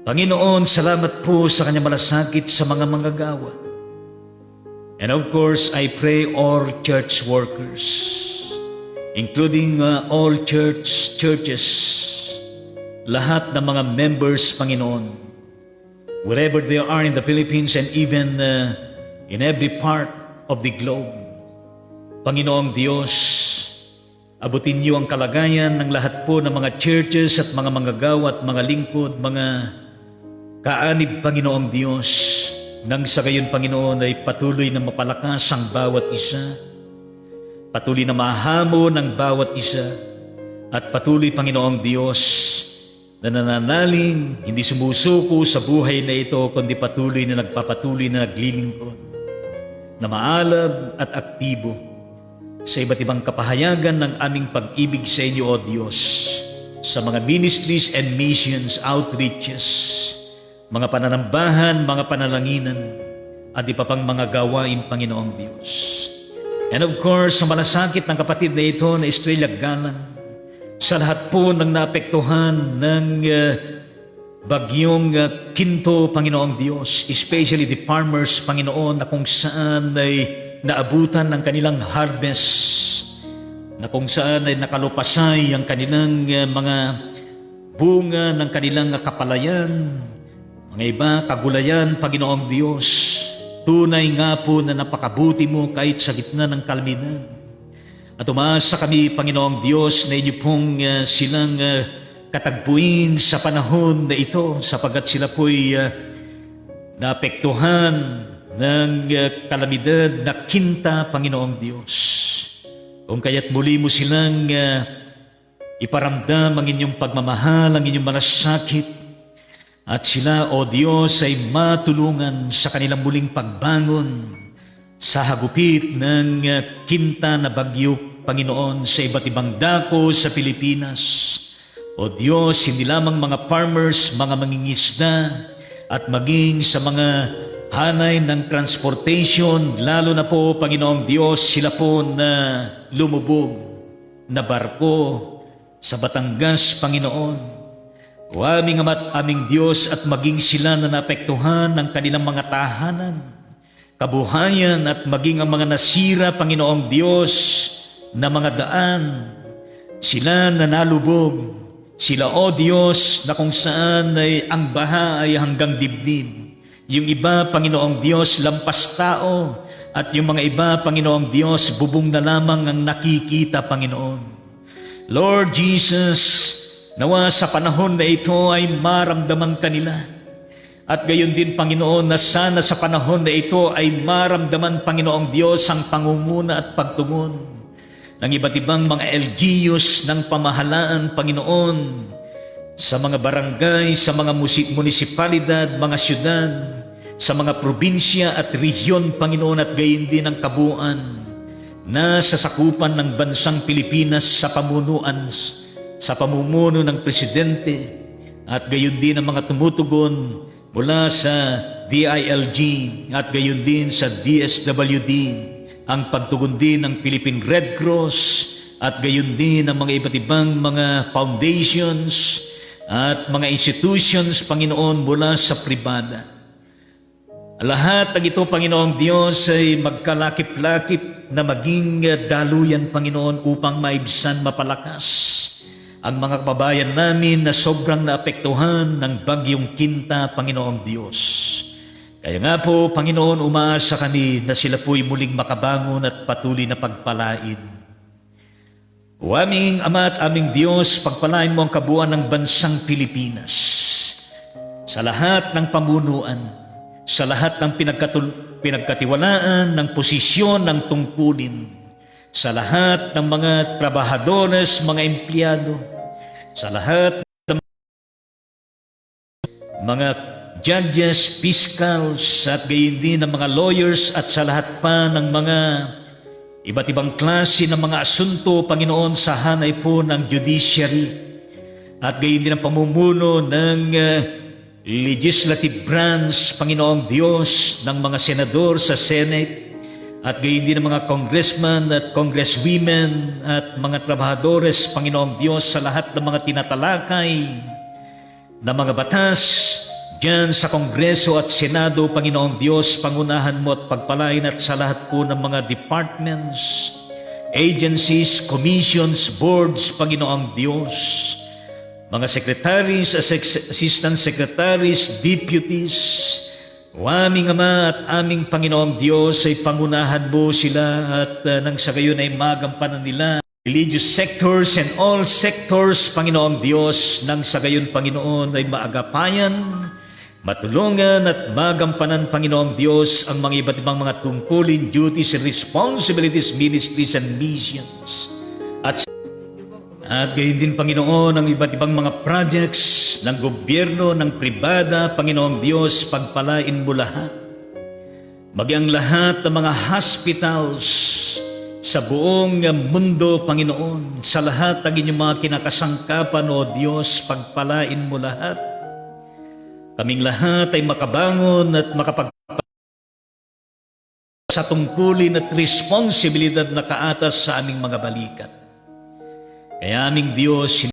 Panginoon, salamat po sa kanyang malasakit sa mga manggagawa. And of course, I pray all church workers, including all churches, lahat ng mga members, Panginoon, wherever they are in the Philippines and even in every part of the globe. Panginoong Diyos, abutin niyo ang kalagayan ng lahat po ng mga churches at mga manggagawa at mga lingkod, mga kaanib, Panginoong Diyos, nang sa gayon, Panginoon, ay patuloy na mapalakas ang bawat isa, patuloy na mahamon ang bawat isa, at patuloy, Panginoong Diyos, na nananaling, hindi sumusuko sa buhay na ito, kundi patuloy na nagpapatuloy na naglilingkod, na maalab at aktibo sa iba't ibang kapahayagan ng aming pag-ibig sa inyo, O Diyos, sa mga ministries and missions, outreaches, mga pananambahan, mga panalanginan, at iba pang mga gawain, Panginoong Diyos. And of course, sa malasakit ng kapatid na ito na Estrella Galang, sa lahat po ng naapektuhan ng bagyong Kinto, Panginoong Diyos, especially the farmers, Panginoon, na kung saan ay naabutan ng kanilang harvest, na kung saan ay nakalupasay ang kanilang mga bunga ng kanilang kapalayan, mga iba kagulayan, Panginoong Diyos. Tunay nga po na napakabuti mo kahit sa gitna ng kalamidad. At umasa kami, Panginoong Diyos, na inyo pong silang katagpuin sa panahon na ito, sapagat sila po'y naapektuhan ng kalamidad na Kinta, Panginoong Diyos. Kung kaya't muli mo silang iparamdam ang inyong pagmamahal, ang inyong malasakit, at sila, O Diyos, ay matulungan sa kanilang muling pagbangon sa hagupit ng Kinta na bagyo, Panginoon, sa iba't ibang dako sa Pilipinas. O Diyos, hindi lamang mga farmers, mga mangingisda, at maging sa mga hanay ng transportation, lalo na po, Panginoong Diyos, sila po na lumubog na barko sa Batangas, Panginoon. O aming Ama't aming Diyos, at maging sila na naapektuhan ng kanilang mga tahanan, kabuhayan, at maging ang mga nasira, Panginoong Diyos, na mga daan, sila na nalubog, sila, O Diyos, na kung saan ay ang baha ay hanggang dibdib. Yung iba, Panginoong Diyos, lampas tao, at yung mga iba, Panginoong Diyos, bubong na lamang ang nakikita, Panginoon. Lord Jesus, nawa sa panahon na ito ay maramdaman kanila. At gayon din, Panginoon, na sana sa panahon na ito ay maramdaman, Panginoong Diyos, ang pangunguna at pagtugon ng iba't ibang mga LGUs ng pamahalaan, Panginoon, sa mga barangay, sa mga munisipalidad, mga syudad, sa mga probinsya at rehiyon, Panginoon, at gayon din ang kabuuan na sasakupan ng bansang Pilipinas sa pamumuno ng Presidente, at gayon din ang mga tumutugon mula sa DILG at gayon din sa DSWD, ang pagtugon din ng Philippine Red Cross at gayon din ang mga iba't ibang mga foundations at mga institutions, Panginoon, mula sa pribada. Lahat ng ito, Panginoong Diyos, ay magkalakip-lakip na maging daluyan, Panginoon, upang maibsan, mapalakas ang mga kababayan namin na sobrang naapektuhan ng bagyong Kinta, Panginoong Diyos. Kaya nga po, Panginoon, umaasa kami na sila po'y muling makabangon at patuloy na pagpalain. O aming Ama at aming Diyos, pagpalain mo ang kabuuan ng bansang Pilipinas. Sa lahat ng pamunuan, sa lahat ng pinagkatiwalaan ng posisyon ng tungkulin, sa lahat ng mga trabahadores, mga empleyado, sa lahat ng mga judges, fiscals, at gayon din ng mga lawyers, at sa lahat pa ng mga iba't ibang klase ng mga asunto, Panginoon, sa hanay po ng judiciary, at gayon din ang pamumuno ng legislative branch, Panginoong Diyos, ng mga senador sa Senate, at gayon din ang mga congressman at congresswomen at mga trabahadores, Panginoong Diyos, sa lahat ng mga tinatalakay na mga batas diyan sa Kongreso at Senado, Panginoong Diyos, pangunahan mo at pagpalain, at sa lahat po ng mga departments, agencies, commissions, boards, Panginoong Diyos, mga secretaries, assistant secretaries, deputies, o aming Ama at aming Panginoong Diyos, ay pangunahan mo sila, at nang sa gayon ay magampanan nila religious sectors and all sectors, Panginoong Diyos, nang sa gayon, Panginoon, ay maagapayan, matulungan at magampanan, Panginoong Diyos, ang mga iba't ibang mga tungkulin, duties and responsibilities, ministries and missions. At gayon din, Panginoon, ang iba't ibang mga projects ng gobyerno, ng pribada, Panginoong Diyos, pagpalain mo lahat. Maging lahat ng mga hospitals sa buong mundo, Panginoon, sa lahat ng inyong mga kinakasangkapan, O Diyos, pagpalain mo lahat. Kaming lahat ay makabangon at sa tungkulin at responsibilidad na kaatas sa aming mga balikat. Kaya aming Diyos,